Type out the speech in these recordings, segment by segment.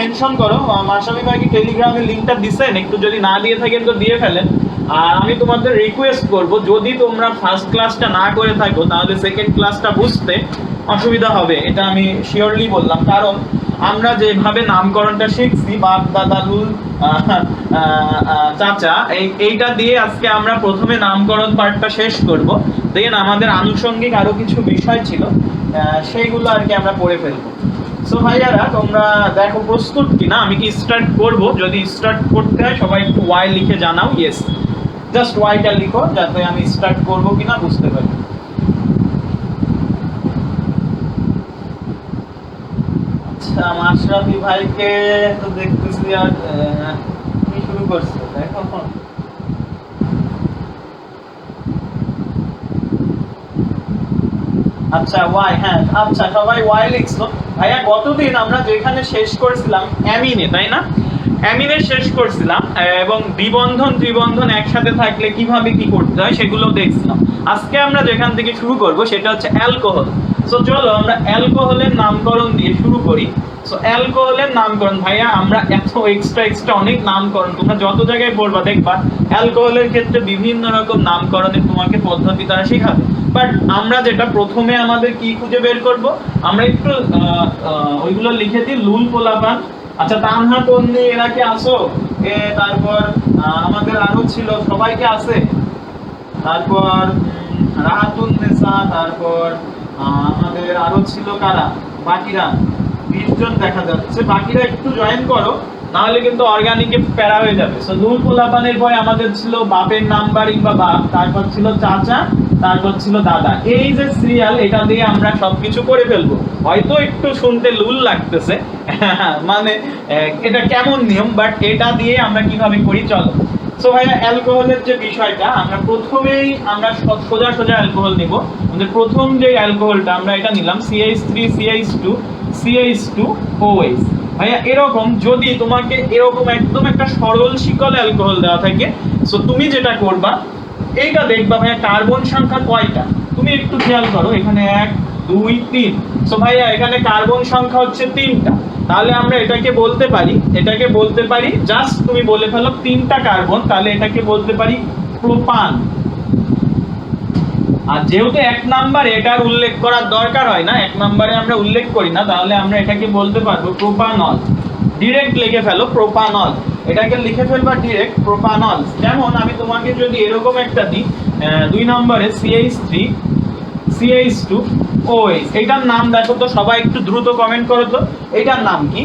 Mention করো। মাশরাফি ভাই কি টেলিগ্রামে লিংকটা দিছেন? একটু যদি না দিয়ে থাকেন তো দিয়ে ফেলেন। আর আমি তোমাদের রিকোয়েস্ট করব, যদি তোমরা ফার্স্ট ক্লাসটা না করে থাকো তাহলে সেকেন্ড ক্লাসটা বুঝতে অসুবিধা হবে, এটা আমি শিওরলি বললাম। কারণ আমরা যেভাবে নামকরণটা শিখছি, বাপ দাদা লুল চাচা, এইটা দিয়ে আজকে আমরা প্রথমে নামকরণ পার্টটা শেষ করব। দেন আমাদের আনুষঙ্গিক আরো কিছু বিষয় ছিল, সেইগুলো আর কি আমরা পড়ে ফেলবো। সো ভাইয়ারা তোমরা দেখো প্রস্তুত কিনা, আমি কি স্টার্ট করব? যদি স্টার্ট করতে হয় সবাই একটু ওয়াই লিখে জানাও। ইয়েস, জাস্ট ওয়াইটা লিখো যাতে আমি স্টার্ট করব কিনা বুঝতে পারি। আচ্ছা, মাশরাফি ভাইকে তো দেখতেছি আর কি শুরু করছে দেখো। আচ্ছা ওয়াই, হ্যাঁ আচ্ছা সবাই ওয়াই লিখছো। ভাইয়া গতদিন আমরা যেখানে শেষ করেছিলাম অ্যামিনে, তাই না? অ্যামিনে শেষ করছিলাম এবং দ্বিবন্ধন ত্রিবন্ধন একসাথে থাকলে কিভাবে কি করতে হয় সেগুলো দেখছিলাম। আজকে আমরা যেখান থেকে শুরু করব সেটা হচ্ছে অ্যালকোহল। সো চলো আমরা অ্যালকোহলের নামকরণ দিয়ে শুরু করি। সো অ্যালকোহলের নামকরণ ভাইয়া আমরা এত এক্সট্রা অনেক নামকরণ তোমরা যত জায়গায় পড়বা দেখবা অ্যালকোহলের ক্ষেত্রে বিভিন্ন রকম নামকরণের তোমাকে পদ্ধতি তারা শেখাবে। বাট আমরা যেটা প্রথমে আমাদের কি খুঁজে বের করব, আমরা একটু ওইগুলো লিখে দিই। লুল পোলাপান, আচ্ছা তানহা তন্নি এরা কি আসো? তারপর আমাদের আরো ছিল, সবাইকে আছে। তারপর রাহাতুন নেসা, তারপর আমাদের আরো ছিল কারা, বাকিরা 20 জন দেখা যাচ্ছে। বাকিরা একটু জয়েন করো, নাহলে কিন্তু অর্গানিকে প্যারা হয়ে যাবে। সো লুল পোলাপানের ভয় আমাদের ছিল বাপের নাম্বারিং বা বাপ, তারপর ছিল চাচা, তারপর ছিল দাদা। এই যে সিরিয়াল, এটা দিয়ে আমরা সবকিছু করে ফেলবো। হয়তো একটু শুনতে লুল লাগতেছে মানে এটা কেমন নিয়ম, বাট এটা দিয়ে আমরা কিভাবে করি চলো। সো ভাইয়া অ্যালকোহলের যে বিষয়টা, আমরা প্রথমেই আমরা সোজা অ্যালকোহল নিব। আমাদের প্রথম যে অ্যালকোহলটা আমরা এটা নিলাম CH3 CH2 CH2 OH। ভাইয়া এরকম যদি তোমাকে এরকম একদম একটা সরল শিকল অ্যালকোহল দেওয়া থাকে, সো তুমি যেটা করবা এইটা দেখবা ভাইয়া কার্বন সংখ্যা কয়টা, তুমি একটু খেয়াল করো। এখানে 1 2 3। সো ভাইয়া এখানে কার্বন সংখ্যা হচ্ছে 3টা। তাহলে আমরা এটাকে বলতে পারি জাস্ট তুমি বলে ফেলো 3টা কার্বন, তাহলে এটাকে বলতে পারি প্রোপান। আর যেহেতু 1 নম্বরে এটার উল্লেখ করার দরকার হয় না, 1 নম্বরে আমরা উল্লেখ করি না, তাহলে আমরা এটাকে বলতে পারবো প্রোপানল। ডিরেক্ট লিখে ফেলো প্রোপানল, এটাকে লিখে ফেলবা ডিরেক্ট প্রোপানল। যেমন আমি তোমাকে যদি এরকম একটা দিই 2 নম্বরে CH3 CH2 OH, এটার নাম দেখো তো সবাই, একটু দ্রুত কমেন্ট করো তো এটার নাম কি।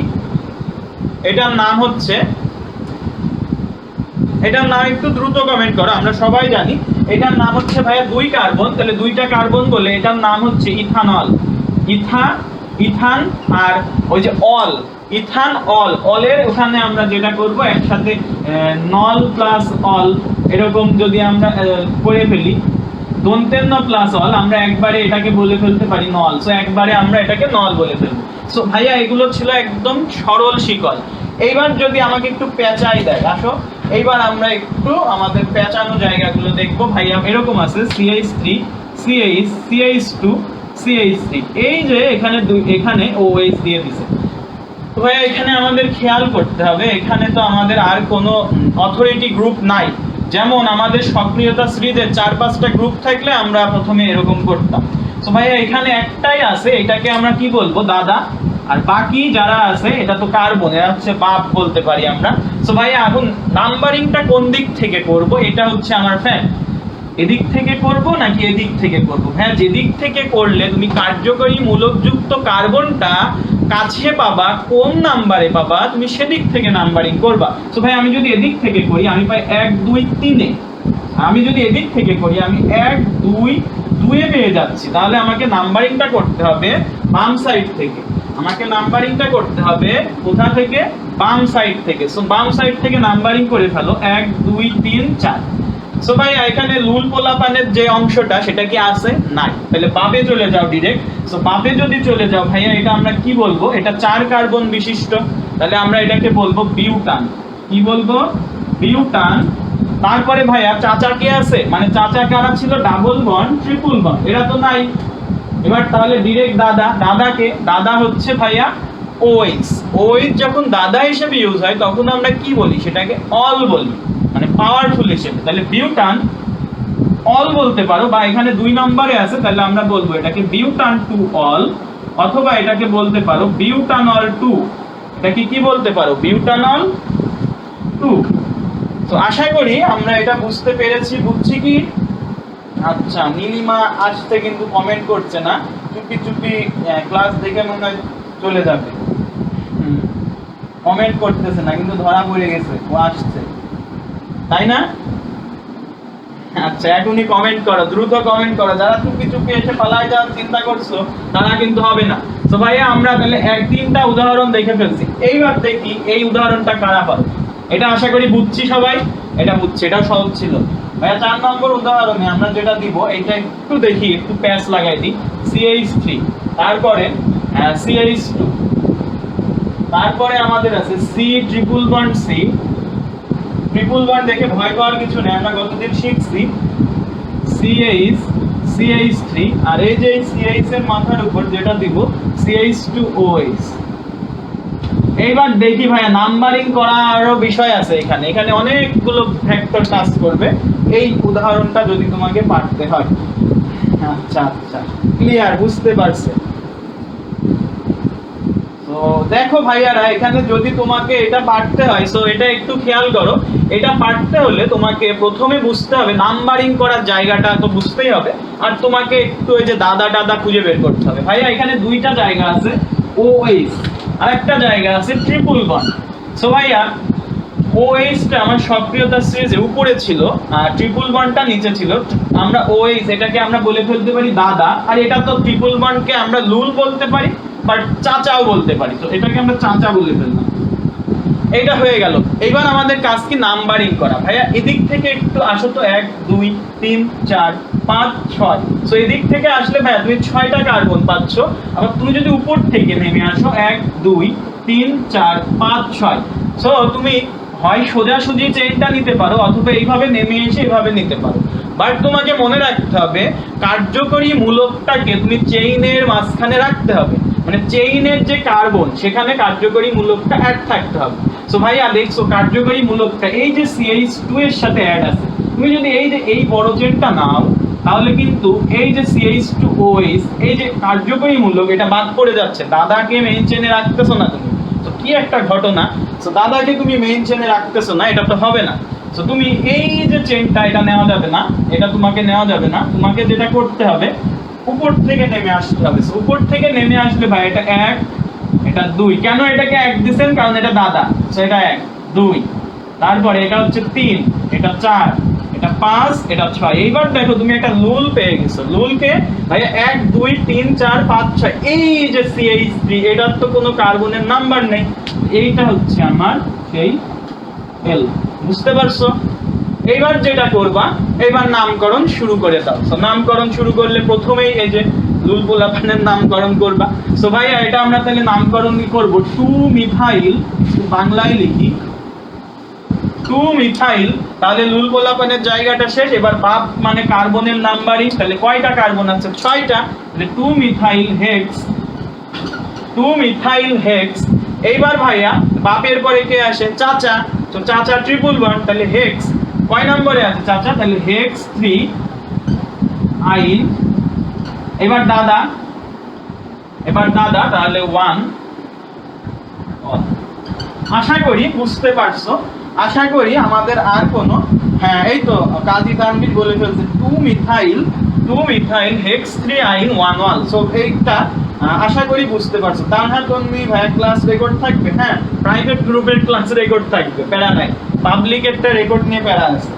এটার নাম হচ্ছে, এটার নাম একটু দ্রুত কমেন্ট করো, আমরা সবাই জানি এটার নাম হচ্ছে ভাইয়া 2 কার্বন। তাহলে 2টা কার্বন বলে এটার নাম হচ্ছে ইথানল। ইথান আর ওই যে অল, ইথান অলের ওখানে আমরা যেটা করব একসাথে নল প্লাস অল, এরকম যদি আমরা করে ফেলি দন্তের ন প্লাস অল, আমরা একবারে এটাকে বলে ফেলতে পারি নল। সো একবারে আমরা এটাকে নল বলে ফেলবো। সো ভাইয়া এগুলো ছিল একদম সরল শিকল। এইবার যদি আমাকে একটু পেঁচাই দেয়, আসো এইবার আমরা একটু আমাদের পেঁচানো জায়গাগুলো দেখবো। ভাইয়া এরকম আছে CH3 CH2 CH3, এই যে এখানে এখানে OH দিয়ে দিছে। তো ভাইয়া এখানে আমাদের খেয়াল করতে হবে, এখানে তো আমাদের আর কোনো অথরিটি গ্রুপ নাই। যেমন আমাদের সক্রিয়তা সিরিজের 4-5টা গ্রুপ থাকলে আমরা প্রথমে এরকম করতাম। তো ভাইয়া এখানে একটাই আছে, এটাকে আমরা কি বলবো, দাদা। আর বাকি যারা আছে এটা তো কার্বন, এরা হচ্ছে বাপ বলতে পারি আমরা। সো ভাইয়া এখন নাম্বারিংটা কোন দিক থেকে করব, এটা হচ্ছে আমার ফ্যাক্ট। এদিক থেকে করব নাকি এদিক থেকে করব? হ্যাঁ, যেদিক থেকে করলে তুমি কার্যকরী মূলকযুক্ত কার্বনটা কাছে পাবা, কোন নাম্বারে পাবা, তুমি সেদিক থেকে নাম্বারিং করবা। সো ভাই আমি যদি এদিক থেকে করি আমি পাই 1 2 3-এ। আমি যদি এদিক থেকে করি আমি 1 2 2-এ পেয়ে যাচ্ছি। তাহলে আমাকে নাম্বারিংটা করতে হবে বাম সাইড থেকে। আমাকে নাম্বারিংটা করতে হবে কোথা থেকে? বাম সাইড থেকে। সো বাম সাইড থেকে নাম্বারিং করে ফেলো 1 2 3 4। সো ভাই এখানে লুল পোলাপানের যে অংশটা সেটা কি আছে? নাই। তাহলে বামে চলে যাও ডিরেক্ট। সো বামে যদি চলে যাও ভাইয়া এটা আমরা কি বলবো? এটা 4 কার্বন বিশিষ্ট। তাহলে আমরা এটাকে বলবো বিউটান। কি বলবো? বিউটান। তারপরে ভাইয়া চাচা কে আছে? মানে চাচা কারা ছিল? ডাবল বন্ড ট্রিপল বন্ড, এরা তো নাই। এবার তাহলে ডিরেক্ট দাদা। দাদা কে? দাদা হচ্ছে ভাইয়া ওএইচ ওএইচ যখন দাদা হিসেবে ইউজ হয় তখন আমরা কি বলি, সেটাকে অল বলি, মানে পাওয়ারফুল হিসেবে। তাহলে বিউটান অল বলতে পারো, বা এখানে 2 নম্বরে আছে তাহলে আমরা বলবো এটাকে বিউটান টু অল, অথবা এটাকে বলতে পারো বিউটানল টু। এটাকে কি বলতে পারো, বিউটানল টু। তো আশা করি আমরা এটা বুঝতে পেরেছি, বুঝছি কি? আচ্ছা, নীলিমা আসতে কিন্তু কমেন্ট করছে না, চুপি চুপি ক্লাস দেখে মনে হয় চলে যাবে, কমেন্ট করতেছে না, কিন্তু ধরা পড়ে গেছে ও আসছে, তাই না? আচ্ছা, এখনই কমেন্ট করো, দ্রুত কমেন্ট করো। যারা চুপি চুপি এসে পালায় যাওয়ার চিন্তা করছো তারা কিন্তু হবে না। তো ভাইয়া আমরা তাহলে 3টা উদাহরণ দেখে ফেলছি, এইবার দেখি এই উদাহরণটা কারা পারে। এটা আশা করি বুঝছি সবাই, এটা বুঝছি, এটাও সহজ ছিল। ভাইয়া 4 নম্বর উদাহরণে আমরা যেটা দিব এটা একটু দেখি, একটু প্যাচ লাগাই দিই। CH3, তারপরে CH2, তারপরে আমাদের আছে C triple bond C। Triple bond দেখে ভয় পাওয়ার কিছু নেই, আমরা গতদিন শিখছি CH CH3, আর এই যে CH এর মাথার উপর যেটা দিব CH2OH। এইবার দেখি ভাইয়া নাম্বারিং করারও বিষয় আছে এখানে, এখানে অনেকগুলো ফ্যাক্টর কাজ করবে এই উদাহরণটা যদি তোমাকে পারতে হয়। আচ্ছা আচ্ছা, ক্লিয়ার, বুঝতে পারছে? তো দেখো ভাইয়ারা, এখানে যদি তোমাকে এটা পারতে হয়, সো এটা একটু খেয়াল করো। এটা পারতে হলে তোমাকে প্রথমে বুঝতে হবে নাম্বারিং করার জায়গাটা তো বুঝতেই হবে, আর তোমাকে একটু ওই যে দাদা দাদা খুঁজে বের করতে হবে। ভাইয়া এখানে 2টা জায়গা আছে OH, আর একটা জায়গা আছে ট্রিপল বন্ড। সো ভাইয়া OH টা আমার সক্রিয়তা সিরিজে উপরে ছিল আর ট্রিপল বন্ডটা নিচে ছিল। আমরা OH এটাকে আমরা বলে ফেলতে পারি দাদা, আর এটা তো ট্রিপল বন্ডকে আমরা লুল বলতে পারি, বাট চাচাও বলতে পারি, তো এটাকে আমরা চাচা বলে ফেললাম। এইটা হয়ে গেল। এইবার আমাদের কাজ কি, নাম্বারিং করা। ভাইয়া এদিক থেকে একটু আসো তো, 1 2 3 4 5 6। সো এদিক থেকে আসলে ভাইয়া তুমি 6টা কার্বন পাচ্ছ। আবার তুমি যদি উপর থেকে নেমে আসো 1 2 3 4 5 6, সো তুমি হয় সোজাসুজি চেইনটা নিতে পারো, অথবা এইভাবে নেমে এসে এইভাবে নিতে পারো। বাট তোমাকে মনে রাখতে হবে কার্যকরী মূলকটাকে তুমি চেইনের মাঝখানে রাখতে হবে, মানে চেইনের যে কার্বন সেখানে কার্যকরী মূলকটা অ্যাড থাকতে হবে। সো ভাইয়া দেখছো কার্যকরী মূলকটা এই যে CH2 এর সাথে অ্যাড আছে। তুমি যদি এই যে এই বড় চেইনটা নাও তাহলে কিন্তু এই যে CH2OH এই যে কার্যকরী মূলক এটা বাদ পড়ে যাচ্ছে, দাদাকে মেইন চেইনে রাখতেছো না তুমি। তো কি একটা ঘটনা, সো দাদাকে তুমি মেইন চেইনে রাখতেছো না, এটা তো হবে না। সো তুমি এই যে চেইনটা এটা নেওয়া যাবে না, এটা তোমাকে নেওয়া যাবে না। তোমাকে যেটা করতে হবে উপর থেকে নেমে আসতে হবে। সো উপর থেকে নেমে আসলে ভাই এটা 1 এটা 2, কেন এটাকে 1 দিবেন, কারণ এটা দাদা, সো এটা 1 2, তারপরে এটা হচ্ছে 3, এটা 4, এটা 5, এটা 6। এইবার দেখো তুমি একটা লুল পেয়ে গেছো। লুলকে ভাইয়া 1 2 3 4 5 6, এই যে CH3 এটার তো কোনো কার্বনের নাম্বার নেই, এইটা হচ্ছে আমার সেই L। বুঝতে পারছো? এইবার যেটা করবা, এইবার নামকরণ শুরু করে দাও। সো নামকরণ শুরু করলে প্রথমেই এই যে লুলপোলাপানের নামকরণ করবা। সো ভাইয়া এটা আমরা তাহলে নামকরণ করব 2 মিথাইল, বাংলায় লিখি 2 মিথাইল। তাহলে লুলপোলাপানের জায়গাটা শেষ। এবার বাপ মানে কার্বনের নাম্বারিং, তাহলে কয়টা কার্বন আছে, 6টা। তাহলে 2 মিথাইল হেক্স, 2 মিথাইল হেক্স। এইবার ভাইয়া বাপের পরে কে আসে, চাচা। তো চাচা ট্রিপল বন্ড, তাহলে হেক্স কয় নম্বরে আছে চাচা, তাহলে হেক্স 3 আইন। এবার দাদা, তাহলে 1। আশা করি বুঝতে পারছো, আশা করি আমাদের আর কোনো, হ্যাঁ এই তো কাজী তানভীর বলে ফেলছে 2 মিথাইল হেক্স 3 আইন 1 1। সো এইটা আশা করি বুঝতে পারছো। তানহা তন্মী ভাইয়া ক্লাস রেকর্ড থাকবে, হ্যাঁ প্রাইভেট গ্রুপের ক্লাস রেকর্ড থাকবে, প্যারা নাই। পাবলিকেরটা রেকর্ড নিয়ে প্যারা আছে,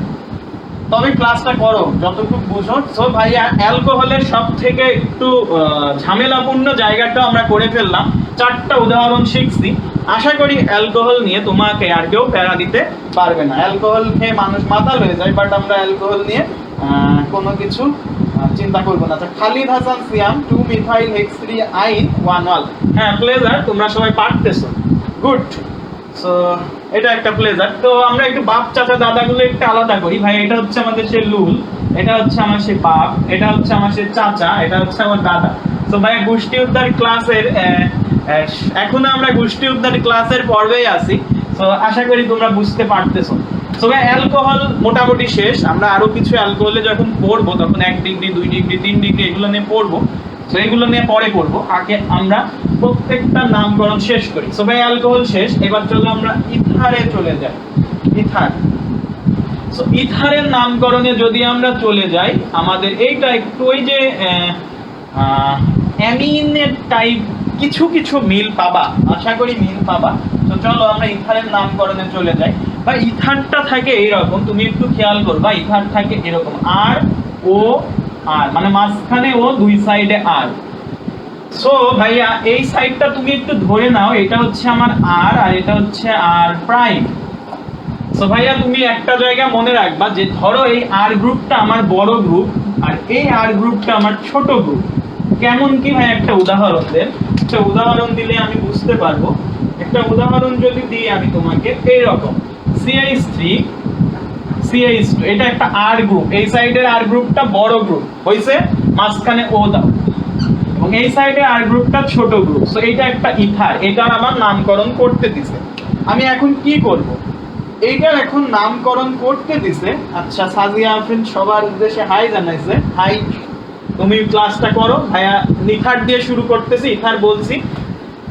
তবে ক্লাসটা করো যতটুকু বুঝো। সো ভাইয়া অ্যালকোহলের সব থেকে একটু ঝামেলাপূর্ণ জায়গাটা আমরা করে ফেললাম, 4টা উদাহরণ শিখছি। আশা করি অ্যালকোহল নিয়ে তোমাকে আর কেউ প্যারা দিতে পারবে না। অ্যালকোহল খেয়ে মানুষ মাতাল হয়ে যায়, বাট আমরা অ্যালকোহল নিয়ে কোনো কিছু চিন্তা করবো না। খালিদ হাসান সিয়াম 2 মিথাইল হেক্স 3 আইন 1 1। হ্যাঁ প্লেজার, তোমরা সবাই পারতেছো, গুড। সো এটা একটা প্লেজার। তো আমরা একটু বাপ চাচা দাদাগুলো একটু আলাদা করি। ভাই এটা হচ্ছে আমাদের সেই লুল, এটা হচ্ছে আমার সেই বাপ, এটা হচ্ছে আমার সেই চাচা, এটা হচ্ছে আমার দাদা। তো ভাই গোষ্ঠী উদ্ধার ক্লাসের এখন আমরা গোষ্ঠী উদ্ধার ক্লাসের পর্বেই আছি, তো আশা করি তোমরা বুঝতে পারতেছো। তো ভাই অ্যালকোহল মোটামুটি শেষ, আমরা আরো কিছু অ্যালকোহলে যখন পড়বো তখন 1 ডিগ্রি 2 ডিগ্রি 3 ডিগ্রি এগুলো নিয়ে পড়বো, তো এগুলো নিয়ে পরে পড়বো। আগে আমরা প্রত্যেকটা নামকরণ শেষ করি। সো ভাই অ্যালকোহল শেষ, এবার চলো আমরা ইথারে চলে যাই। ইথার, সো ইথারের নামকরণে যদি আমরা চলে যাই, আমাদের এইটা একটু ওই যে অ্যামিনের টাইপ কিছু কিছু মিল পাবা, আশা করি মিল পাবা। তো চলো আমরা ইথারের নামকরণে চলে যাই। বা ইথারটা থাকে এইরকম, তুমি একটু খেয়াল করবা, ইথার থাকে এরকম আর ও আর, মানে মাঝখানে ও, দুই সাইডে আর। সো ভাইয়া এই সাইডটা তুমি একটু ধরে নাও, এটা হচ্ছে আমার আর, আর এটা হচ্ছে আর প্রাইম। সো ভাইয়া তুমি একটা জায়গা মনে রাখবা যে ধরো এই আর গ্রুপটা আমার বড় গ্রুপ আর এই আর গ্রুপটা আমার ছোট গ্রুপ। কেমন কি ভাই একটা উদাহরণ দেন, একটা উদাহরণ দিলে আমি বুঝতে পারবো। একটা উদাহরণ যদি দিই আমি তোমাকে, এইরকম CH3 CH2, এটা একটা আর গ্রুপ, এই সাইডের আর গ্রুপটা বড় গ্রুপ হইছে, মাঝখানে ও দাও, এবং এই সাইডে আর গ্রুপটা ছোট গ্রুপ। সো এটা একটা ইথার, এটার আমার নামকরণ করতে দিছে। আমি এখন কি করব, এইটার এখন নামকরণ করতে দিছে। আচ্ছা সাজিয়া আফরিন সবার উদ্দেশ্যে হাই জানাইছে, হাই। তুমি ক্লাসটা করো ভাইয়া। ইথার দিয়ে শুরু করতেছি, ইথার বলছি,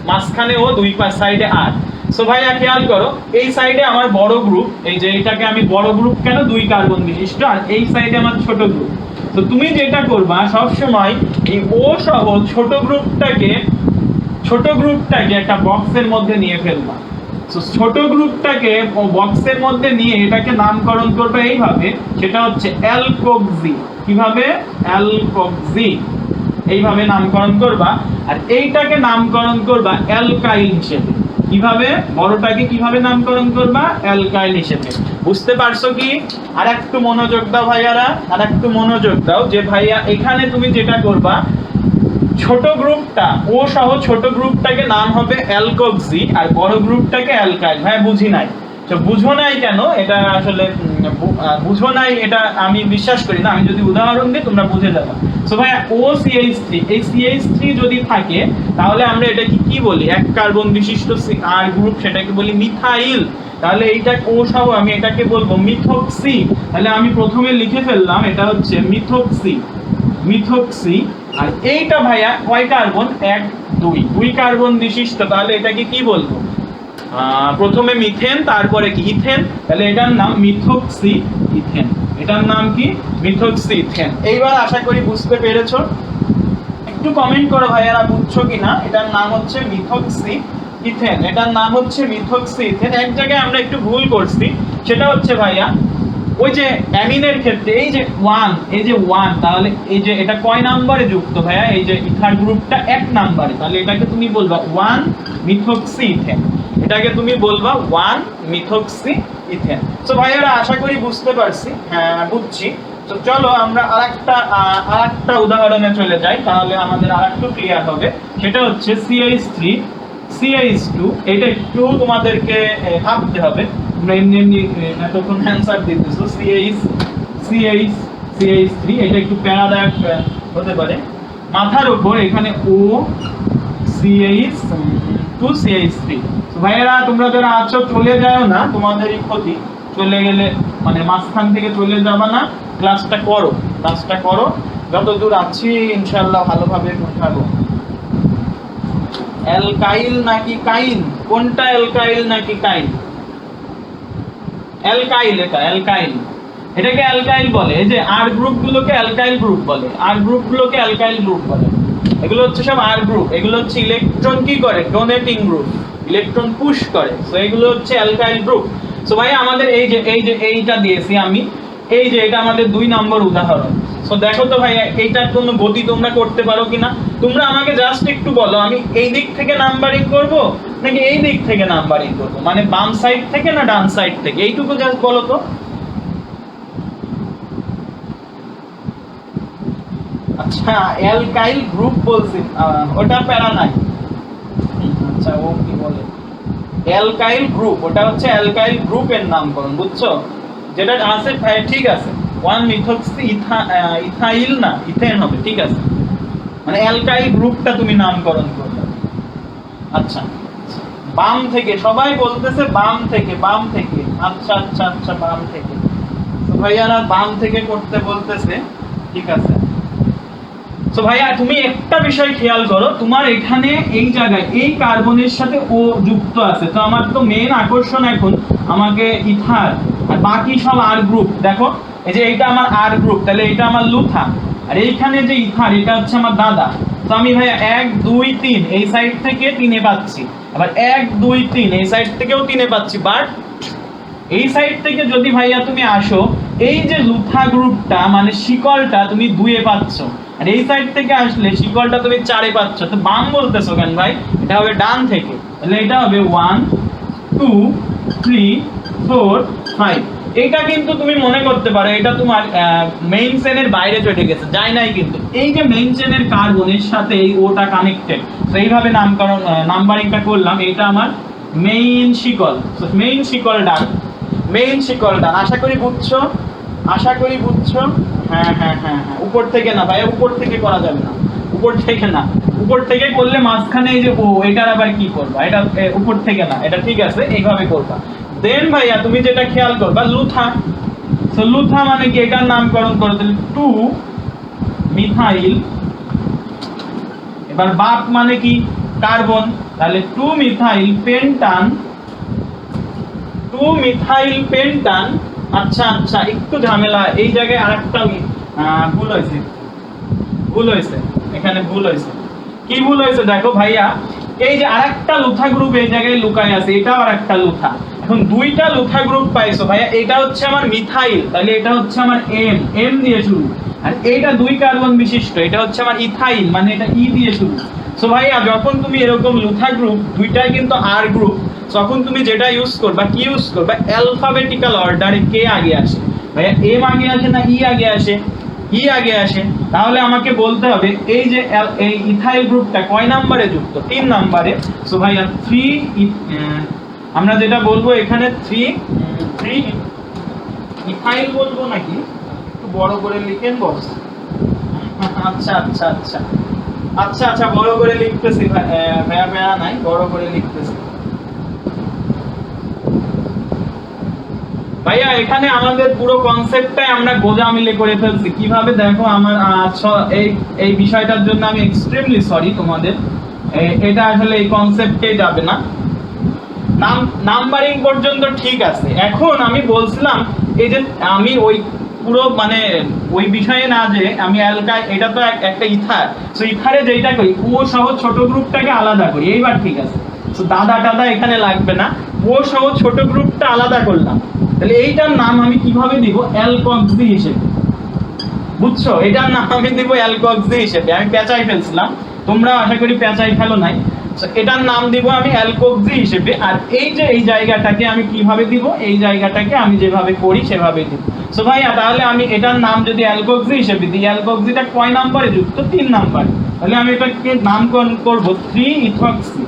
মাঝখানে ও, দুই পাশ সাইডে আর। সো ভাইয়া খেয়াল করো, এই সাইডে আমার বড় গ্রুপ, এই যে এটাকে আমি বড় গ্রুপ কেন, 2 কার্বন বিশিষ্ট, আর এই সাইডে আমার ছোট গ্রুপ। তো তুমি যেটা করবা সব সময় এই ও সহ ছোট গ্রুপটাকে একটা বক্সের মধ্যে নিয়ে ফেলবা। সো ছোট গ্রুপটাকে বক্সের মধ্যে নিয়ে এটাকে নামকরণ করবে এইভাবে, সেটা হচ্ছে অ্যালকোক্সি। কিভাবে? অ্যালকোক্সি, এইভাবে নামকরণ করবা। আর এইটাকে নামকরণ করবা অ্যালকাইল হিসেবে। কিভাবে? বড়টাকে কিভাবে নামকরণ করবা? অ্যালকাইল হিসেবে। বুঝতে পারছো কি? আর একটু মনোযোগ দাও ভাইয়ারা, আর একটু মনোযোগ দাও যে ভাইয়া এখানে তুমি যেটা করবা, ছোট গ্রুপটা ও সহ ছোট গ্রুপটাকে নাম হবে অ্যালকোক্সি আর বড় গ্রুপটাকে অ্যালকাইল। ভাই বুঝি নাই, তো বুঝো নাই কেন এটা আসলে বুঝো নাই এটা আমি বিশ্বাস করি না, আমি যদি উদাহরণ দিই তোমরা বুঝে যাবে। সো ভাই OCH3, এই CH3 যদি থাকে তাহলে আমরা এটাকে কি বলি? 1 কার্বন বিশিষ্ট আর গ্রুপ, সেটাকে বলি মিথাইল। তাহলে এইটা ও সহ আমি এটাকে বলবো মিথক্সি। তাহলে আমি প্রথমে লিখে ফেললাম, এটা হচ্ছে মিথক্সি। আর এইটা ভাইয়া কয় কার্বন? 1 2 কার্বন বিশিষ্ট, তাহলে এটাকে কি বলবো? প্রথমে মিথেন, তারপরে কি? ইথেন। তাহলে এটার নাম মিথক্সি ইথেন। এটার নাম কি? Methoxy ethane. এইবার আশা করি বুঝতে পেরেছো। একটু কমেন্ট করো ভাইয়ারা বুঝছো কিনা। এটার নাম হচ্ছে মিথক্সি ইথেন, এটার নাম হচ্ছে মিথক্সি ইথেন। এক জায়গায় আমরা একটু ভুল করছি, সেটা হচ্ছে ভাইয়া ওই যে অ্যামিনের ক্ষেত্রে এই যে 1, তাহলে এই যে এটা কয় নম্বরে যুক্ত ভাইয়া? এই যে ইথার গ্রুপটা 1 নম্বরে, তাহলে এটাকে তুমি বলবা 1 মিথক্সি ইথেন। এটাকে তুমি বলবা 1 মিথক্সি ইথেন। সো ভাইয়ারা আশা করি বুঝতে পারছি। হ্যাঁ বুঝছি। তো চলো আমরা আরেকটা উদাহরণে চলে যাই, তাহলে আমাদের আরেকটু ক্লিয়ার হবে। সেটা হচ্ছে CH3 CH2। এটা একটু তোমাদেরকে ভাবতে হবে, তোমরা এমনি এতক্ষণ অ্যান্সার দিতেছো। CH3, এটা একটু প্যারাদায়ক হতে পারে। মাথার উপর এখানে O CH2 CH3। তো ভাইয়েরা তোমরা যারা আছো চলে যাও না, তোমাদেরই ক্ষতি। চলে গেলে মানে মাঝখান থেকে চলে যাবা না, ক্লাসটা করো। যতদূর আছি ইনশাআল্লাহ ভালোভাবে পড়াবো। অ্যালকাইল নাকি কাইন? কোনটা অ্যালকাইল নাকি কাইন? অ্যালকাইল, এটা অ্যালকাইল। এটাকে অ্যালকাইল বলে। এই যে আর গ্রুপগুলোকে অ্যালকাইল গ্রুপ বলে, আর গ্রুপগুলোকে অ্যালকাইল গ্রুপ বলে। এগুলো হচ্ছে সব আর গ্রুপ, এগুলো হচ্ছে ইলেকট্রন কি করে? ডোনেটিং গ্রুপ, ইলেকট্রন পুশ করে। সো এগুলো হচ্ছে অ্যালকাইল গ্রুপ। সো ভাই আমাদের এইটা দিয়েছি আমি, এই যে এটা আমাদের 2 নম্বর উদাহরণ। সো দেখো তো ভাই এইটার কোনো গতি তোমরা করতে পারো কিনা? তোমরা আমাকে জাস্ট একটু বলো, আমি এই দিক থেকে নাম্বারিং করব নাকি এই দিক থেকে নাম্বারিং করব, মানে বাম সাইড থেকে না ডান সাইড থেকে, এইটুকু জাস্ট বলো তো। আচ্ছা অ্যালকাইল গ্রুপ বলছি, ওটা প্যারা নাই। আচ্ছা ও কি বলে অ্যালকাইল গ্রুপ, ওটা হচ্ছে অ্যালকাইল গ্রুপের নামকরণ, বুঝছো? যেটা আছে ঠিক আছে, 1 মিথক্সি ইথাইল না ইথেন হবে, ঠিক আছে, মানে অ্যালকাইল গ্রুপটা তুমি নামকরণ করবে। আচ্ছা, বাম থেকে সবাই বলতেছে, বাম থেকে, বাম থেকে। আচ্ছা আচ্ছা আচ্ছা, বাম থেকে। তো ভাইয়ারা বাম থেকে করতে বলতেছে, ঠিক আছে। তো ভাইয়া তুমি একটা বিষয় খেয়াল করো, তোমার এখানে এই জায়গায় এই কার্বনের সাথে ও যুক্ত আছে, তো আমার তো মেইন আকর্ষণ এখন আমাকে ইথার, আর বাকি সব আর গ্রুপ। দেখো এই যে এইটা আমার আর গ্রুপ, তাহলে এটা আমার লুথা, আর এইখানে যে ইথার এটা হচ্ছে আমার দাদা। তো আমি ভাইয়া 1 2 3 এই সাইড থেকে 3 পাচ্ছি, আবার 1 2 3 এই সাইড থেকেও 3 পাচ্ছি, বাট এই সাইড থেকে যদি ভাইয়া তুমি আসো, এই যে লুথা গ্রুপটা মানে শিকলটা তুমি 2 এ পাচ্ছ, আর এই সাইড থেকে আসলে শিকলটা তুমি 4 এ পাচ্ছ। তো বাম বলতেছো কেন ভাই? এটা হবে ডান থেকে, তাহলে এটা হবে 1 2 3 4 5। এটা কিন্তু তুমি মনে করতে পারো এটা তোমার মেইন চেনের বাইরে চলে গেছে, যায় নাই, কিন্তু এই যে মেইন চেনের কার্বনের সাথে এই ওটা কানেক্টেড, তো এইভাবে নামকরণ নাম্বারিংটা করলাম। এটা আমার মেইন শিকল, তো মেইন শিকল ডান, মেইন শিকল ডান। আশা করি বুঝছো, আশা করি বুঝছো। হ্যাঁ হ্যাঁ হ্যাঁ হ্যাঁ, উপর থেকে না ভাই, উপর থেকে করা যাবে না, উপর থেকে না, উপর থেকে করলে মাঝখানে এই যে ও, এটার আবার কি করবা? এটা উপর থেকে না, এটা ঠিক আছে, এইভাবে করবা। দেন ভাইয়া তুমি যেটা খেয়াল করবা, লুথা। সো লুথা মানে কি? এটার নামকরণ করে দিলে 2 মিথাইল। এবার বাপ মানে কি? কার্বন, তাহলে 2 মিথাইল পেন্টান, 2 মিথাইল পেন্টান। আচ্ছা আচ্ছা, একটু ঝামেলা এই জায়গায়, আরেকটা ভুল হয়েছে, ভুল হয়েছে এখানে, ভুল হয়েছে। কি ভুল হয়েছে দেখো ভাইয়া, এই যে আরেকটা লুথা গ্রুপ এই জায়গায় লুকায় আছে, এটাও আরেকটা লুথা। এখন দুইটা লুথা গ্রুপ পাইছো ভাইয়া, এটা হচ্ছে আমার মিথাইল, তাহলে এটা হচ্ছে আমার এম, এম দিয়ে শুরু, আর এইটা 2 কার্বন বিশিষ্ট, এটা হচ্ছে আমার ইথাইল, মানে এটা ই দিয়ে শুরু। সো ভাইয়া যখন তুমি এরকম লুথা গ্রুপ দুইটাই কিন্তু আর গ্রুপ, তখন তুমি যেটা ইউজ করবা, কি ইউজ করবা? অ্যালফাবেটিক্যাল অর্ডারে কে আগে আসে ভাইয়া? এম আগে আসে না ই আগে আসে? ই আগে আসে। তাহলে আমাকে বলতে হবে এই যে এই ইথাইল গ্রুপটা কয় নম্বরে যুক্ত? 3 নম্বরে। সো ভাইয়া 3, আমরা যেটা বলবো এখানে 3 ইথাইল বলবো নাকি? একটু বড় করে লিখেন বস। আচ্ছা আচ্ছা আচ্ছা আচ্ছা আচ্ছা, বড় করে লিখতেছি ভাইয়া, ভাইয়া নাই, বড় করে লিখতেছি ভাইয়া। এখানে আমাদের পুরো কনসেপ্টটাই আমরা গোজামিলে করে ফেলছি। কিভাবে দেখো, আমার এই বিষয়টার জন্য আমি এক্সট্রিমলি সরি তোমাদের, এটা আসলে এই কনসেপ্টে যাবে না। নাম্বারিং পর্যন্ত ঠিক আছে। এখন আমি বলছিলাম এই যে আমি ওই পুরো মানে ওই বিষয়ে না, যে আমি এটা তো একটা ইথার, সো ইথারে যেটা করি ও সহ ছোট গ্রুপটাকে আলাদা করি। এইবার ঠিক আছে, সো দাদা টাদা এখানে লাগবে না, ও সহ ছোট গ্রুপটা আলাদা করলাম। তাহলে এইটার নাম আমি কিভাবে দিব? অ্যালকক্সি হিসেবে। বুঝছো? এটার নাম আমি দিব অ্যালকক্সি হিসেবে। আমি পেঁচাই ফেলছিলাম, তোমরা আশা করি পেঁচাই ফেলো নাই। এটার নাম দিব আমি অ্যালকক্সি হিসেবে। আর এই যে এই জায়গাটাকে আমি কিভাবে দিব? এই জায়গাটাকে আমি যেভাবে করি সেভাবে দিব। সো ভাইয়া তাহলে আমি এটার নাম যদি অ্যালকক্সি হিসেবে দিই, অ্যালকক্সিটা কয় নম্বরে যুক্ত? 3 নম্বরে। তাহলে আমি এটাকে নামকরণ করব 3 ইথক্সি,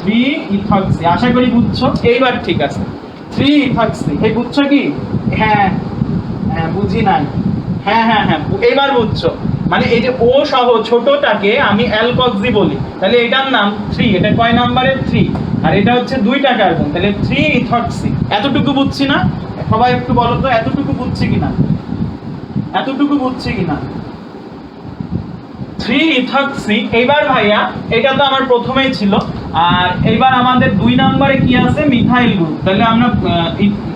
3 ইথক্সি। আশা করি বুঝছো। এইবার ঠিক আছে, 3 ইথক্সি। এই বুঝছো কি? হ্যাঁ হ্যাঁ, বুঝি নাই। হ্যাঁ হ্যাঁ হ্যাঁ, এবার বুঝছো। মানে এই যে ও সহ ছোটটাকে আমি অ্যালকক্সি বলি, তাহলে এটার নাম 3। এটা কয় নম্বরে? 3। আর এটা হচ্ছে 2টা কার্বন, তাহলে 3 ইথক্সি। এতটুকু বুঝছি না? সবাই একটু বলো তো, এতটুকু বুঝছি কিনা? এতটুকু বুঝছি কিনা? 3 ইথক্সি। এইবার ভাইয়া এটা তো আমার প্রথমেই ছিল, আর এইবার আমাদের 2 নম্বরে কি আছে? Methyl group. তাহলে আমরা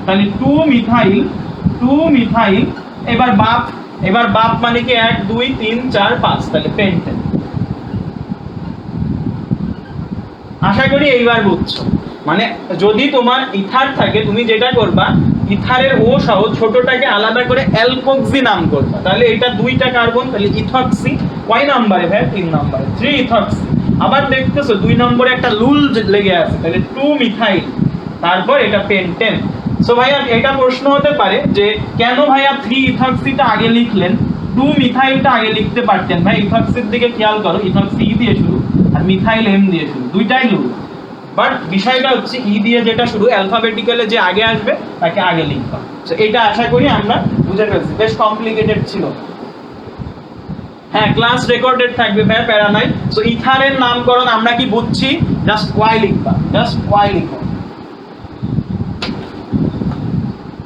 তাহলে 2 মিথাইল, 2 মিথাইল। এবার বাপ মানে কি 1 2 3 4 5, তাহলে পেন্টেন। আশা করি এইবার বুঝছো। মানে যদি তোমার ইথার থাকে, তুমি যেটা করবা ইথারের ও সহ ছোটটাকে আলাদা করে অ্যালকক্সি নাম করবা। তাহলে এটা 2টা কার্বন, তাহলে ইথক্সি। কয় নম্বরে ভাই? 3 নম্বরে, 3 ইথক্সি। আবার দেখতেছো 2 নম্বরে একটা লুল লেগে আছে, তাহলে 2 মিথাইল, তারপর এটা পেন্টেন। সো ভাইয়া এটা প্রশ্ন হতে পারে যে কেন ভাইয়া 3 ইথক্সিটা আগে লিখলেন, 2 মিথাইলটা আগে লিখতে পারতেন? ভাই ইথক্সির দিকে খেয়াল করো, ইথক্সি ই দিয়ে শুরু আর মিথাইল এম দিয়ে শুরু, দুইটাই লুল। বাট বিষয়টা হচ্ছে ই দিয়ে যেটা শুরু, অ্যালফাবেটিক্যালে যে আগে আসবে তাকে আগে লিখবা। সো এটা আশা করি আমরা বুঝে ফেলছি। বেশ কমপ্লিকেটেড ছিল। হ্যাঁ ক্লাস রেকর্ডেড থাকবে ভাই, প্যারা নাই। সো ইথারের নামকরণ আমরা কি বুঝছি, জাস্ট ওয়াই লিখবা, জাস্ট ওয়াই লিখো,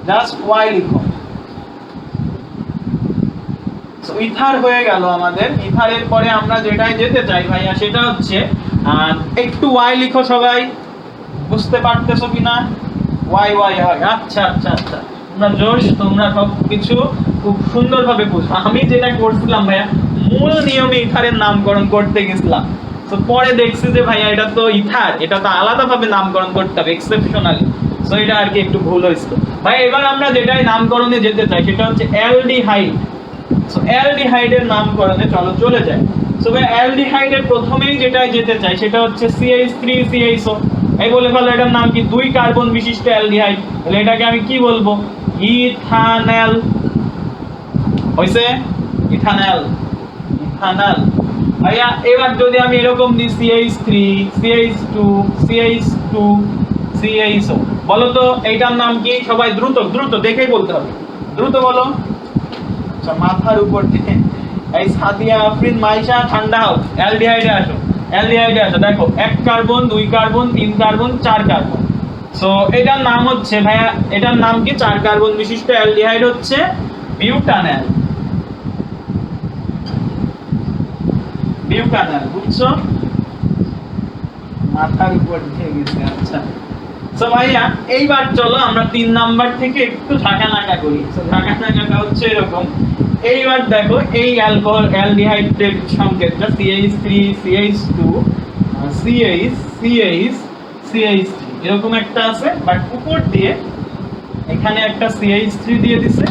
জাস্ট ওয়াই লিখো। সো ইথার হয়ে গেল আমাদের। ইথারের পরে আমরা যেটাই যেতে চাই ভাইয়া সেটা হচ্ছে একটু ওয়াই লিখো সবাই, বুঝতে পারতেছো কিনা? ওয়াই ওয়াই হয়, আচ্ছা আচ্ছা আচ্ছা, তোমরা জোশ, তোমরা সব কিছু খুব সুন্দরভাবে বুঝো। আমি যেটা করছিলাম ভাইয়া মূল নিয়মে ইথারের নামকরণ করতে গেছিলাম, তো পরে দেখছি যে ভাইয়া এটা তো ইথার, এটা তো আলাদাভাবে নামকরণ করতে হবে এক্সেপশনালি। সো এটা আর কি একটু ভুল হয়েছিল ভাই। এবার আমরা যেটাই নামকরণে যেতে চাই সেটা হচ্ছে অ্যালডিহাইড। সো অ্যালডিহাইডের নামকরণে চলো চলে যাই। সো ভাই অ্যালডিহাইডের প্রথমেই যেটাই যেতে চাই সেটা হচ্ছে CH3CHO। এই বলে ফেলো এটার নাম কি, 2 কার্বন বিশিষ্ট অ্যালডিহাইড। তাহলে এটাকে আমি কি বলবো, ইথানল। হইছে, ইথানল, ইথানল। ভাইয়া এবার যদি আমি এরকম দিই CH3 CH2 CH2 CHO, বলো তো এইটার নাম কি? সবাই দ্রুত দ্রুত দেখেই বলতে হবে, দ্রুত বলো। আচ্ছা মাথার উপর দিয়ে এই সাদিয়া আফরিন মাইশা ঠান্ডা হোক, অ্যালডিহাইডে আসো, অ্যালডিহাইডে আসো। দেখো 1 carbon 2 carbon 3 carbon 4 carbon. So এটার নাম হচ্ছে ভাইয়া, এটার নাম কি? 4 কার্বন বিশিষ্ট অ্যালডিহাইড হচ্ছে বিউটানল। বিউটানল, বুঝছো? মাথার উপর দিয়ে গেছে। আচ্ছা সো ভাইয়া এইবার চলো আমরা 3 নাম্বার থেকে একটু ঝাঁকানাকা করি। সো ঝাঁকানাকাটা হচ্ছে এরকম। এইবার দেখো এই alcohol অ্যালডিহাইডের সংকেতটা CH3 CH2 CH CH CH3 এরকম একটা আছে, বাট উপর দিয়ে এখানে একটা CH3 দিয়ে দিছে,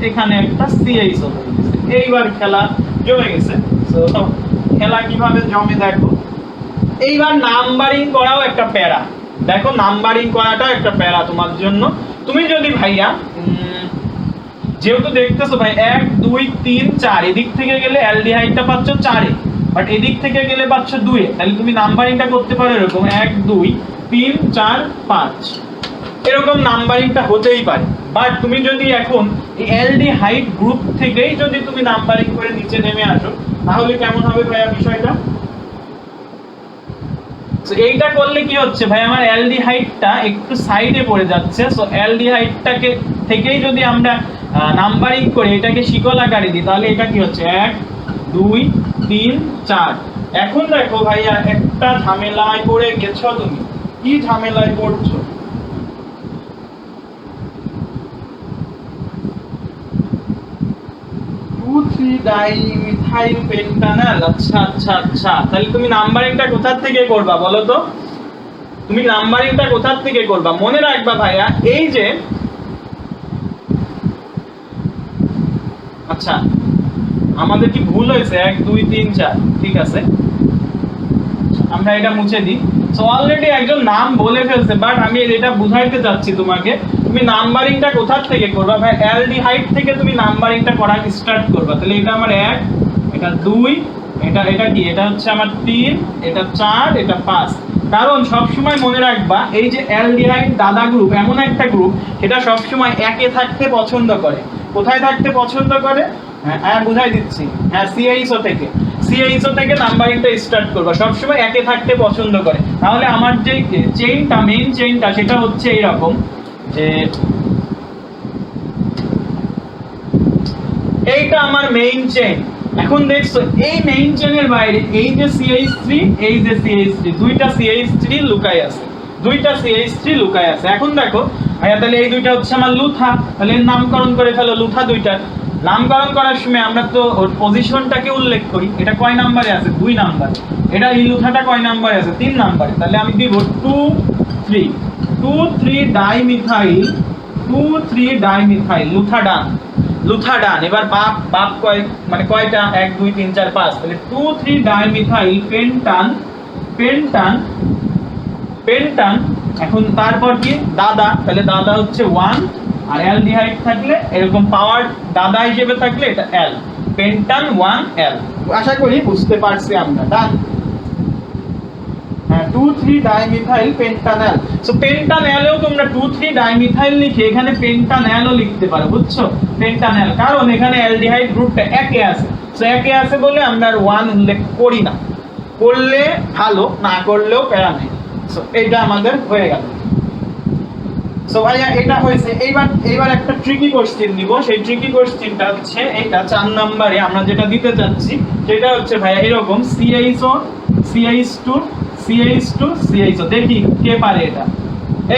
এখানে একটা CHO দিয়ে দিছে। এইবার খেলা জমে গেছে। সো খেলা কিভাবে জমে দেখো। এইবার নাম্বারিং করাও একটা প্যারা। দেখো নাম্বারিং করাটা একটা প্যারা তোমার জন্য। তুমি যদি ভাইয়া যেহেতু দেখতেছো ভাই 1 2 3 4 এদিক থেকে গেলে অ্যালডিহাইডটা পাচ্ছ 4 এ, বাট এদিক থেকে গেলে পাচ্ছ 2 এ, তাহলে তুমি নাম্বারিংটা করতে পারো এরকম 1 2 3 4 5, এরকম নাম্বারিংটা হতেই পারে। বাট তুমি যদি এখন এই অ্যালডিহাইড গ্রুপ থেকেই যদি তুমি নাম্বারিং করে নিচে নেমে আসো তাহলে কেমন হবে ভাইয়া বিষয়টা? সো এইটা করলে কি হচ্ছে ভাই, আমার অ্যালডিহাইডটা একটু সাইডে পড়ে যাচ্ছে। সো অ্যালডিহাইডটাকে থেকেই যদি আমরা নাম্বারিং করে এটাকে শিকল আকারে দিই তাহলে এটা কি হচ্ছে 1 2 3 4। এখন দেখো ভাইয়া একটা ঝামেলায় পড়ে গেছো তুমি। কি ঝামেলায় পড়ছো? ডাইমিথাইল পেন্টানল। আচ্ছা আচ্ছা আচ্ছা, তাহলে তুমি নাম্বারিংটা কোথা থেকে করবা বলো তো? তুমি নাম্বারিংটা কোথা থেকে করবা? মনে রাখবা ভাইয়া এই যে, আচ্ছা আমাদের কি ভুল হয়েছে 1 2 3 4, ঠিক আছে আমরা এটা মুছে দিই। সো অলরেডি একজন নাম বলে ফেলছে, বাট আমি এটা বুঝাইতে চাচ্ছি তোমাকে। তুমি নাম্বারিংটা কোথা থেকে করবা ভাই? অ্যালডিহাইড থেকে তুমি নাম্বারিংটা করা স্টার্ট করবা। তাহলে এটা আমার 1, এটা 2, এটা কি, এটা হচ্ছে আমার 3, এটা 4, এটা 5। কারণ সবসময় মনে রাখবা এই যে অ্যালডিহাইড দাদা গ্রুপ এমন একটা গ্রুপ এটা সবসময় একে থাকতে পছন্দ করে। কোথায় থাকতে পছন্দ করে? হ্যাঁ বুঝাই দিচ্ছি, হ্যাঁ CHO থেকে। CHO থেকে নাম্বারিংটা স্টার্ট করবা, সবসময় একে থাকতে পছন্দ করে। তাহলে আমার যে চেইনটা, মেইন চেইনটা সেটা হচ্ছে এইরকম যে এইটা আমার মেইন চেইন। এখন দেখছো এই মেইন চেইনের বাইরে এই যে CH3, এই যে CH3, দুইটা CH3 লুকায় আছে, দুইটা CH3 লুকায় আছে। এখন দেখো ভাইয়া তাহলে এই দুইটা হচ্ছে আমার লুথা, তাহলে এর নামকরণ করে ফেলো লুথা দুইটা। নামকরণ করার সময় আমরা তো ওর পজিশনটাকে উল্লেখ করি। এটা কয় নম্বরে আছে? 2 নম্বরে। এটা এই লুথাটা কয় নম্বরে আছে? 3 নম্বরে। তাহলে আমি দিব 2 3 2 3 ডাইমিথাইল 2 3 ডাইমিথাইল লুথাডান, লুথাডান। এবার বাপ বাপ কয় মানে কয়টা? 1 2 3 4 5। তাহলে 2 3 ডাইমিথাইল পেন্টান পেন্টান পেন্টান। এখন তারপর কি দাদা, তাহলে দাদা হচ্ছে 1, আর অ্যালডিহাইড থাকলে এরকম পাওয়ার দাদা হিসেবে থাকলে এটা L, পেন্টান 1L। আশা করি বুঝতে পারছি আমরা। ডান, হ্যাঁ 2,3 ডাইমিথাইল পেন্টানল। সো পেন্টানলেও তোমরা 2,3 ডাইমিথাইল লিখে এখানে পেন্টানলও লিখতে পারো, বুঝছো? পেন্টানল, কারণ এখানে অ্যালডিহাইড গ্রুপটা একে আছে। সো একে আছে বলে আমরা আর 1 উল্লেখ করি না, করলে ভালো, না করলেও প্যারা নেই। সো এটা আমাদের হয়ে গেল। সো ভাইয়া এটা হয়েছে। এইবার একটা ট্রিকি কোশ্চেন দিব। সেই ট্রিকি কোশ্চেনটা হচ্ছে এইটা 4 নম্বরে আমরা যেটা দিতে যাচ্ছি সেটা হচ্ছে ভাইয়া এরকম CH2 CH2 CH2 CH2। দেখি কে পারে এটা।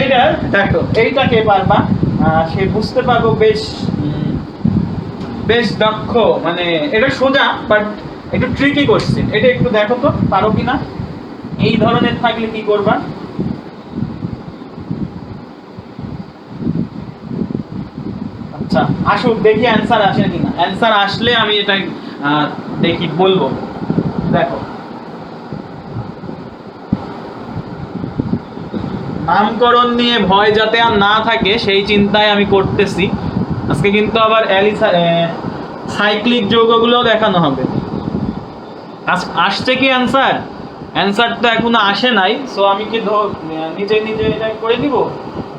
এইটা দেখো, এইটা কে পারবা সে বুঝতে পারবো বেশ দক্ষ, মানে এটা সোজা বাট একটু ট্রিকি কোশ্চেন। এটা একটু দেখো তো পারো কিনা। এই ধরনের থাকলে কি করবা? আচ্ছা আসুক দেখি অ্যানসার আসে কিনা। অ্যানসার আসলে আমি এটা দেখি বলবো। দেখো, নামকরণ নিয়ে ভয় যাতে আর না থাকে সেই চিন্তায় আমি করতেছি আজকে। কিন্তু আবার সাইক্লিক যৌগগুলোও দেখানো হবে। আসছে কি অ্যানসার? অ্যানসার তো এখনো আসে নাই। সো আমি কি নিজে এটা করে দিব?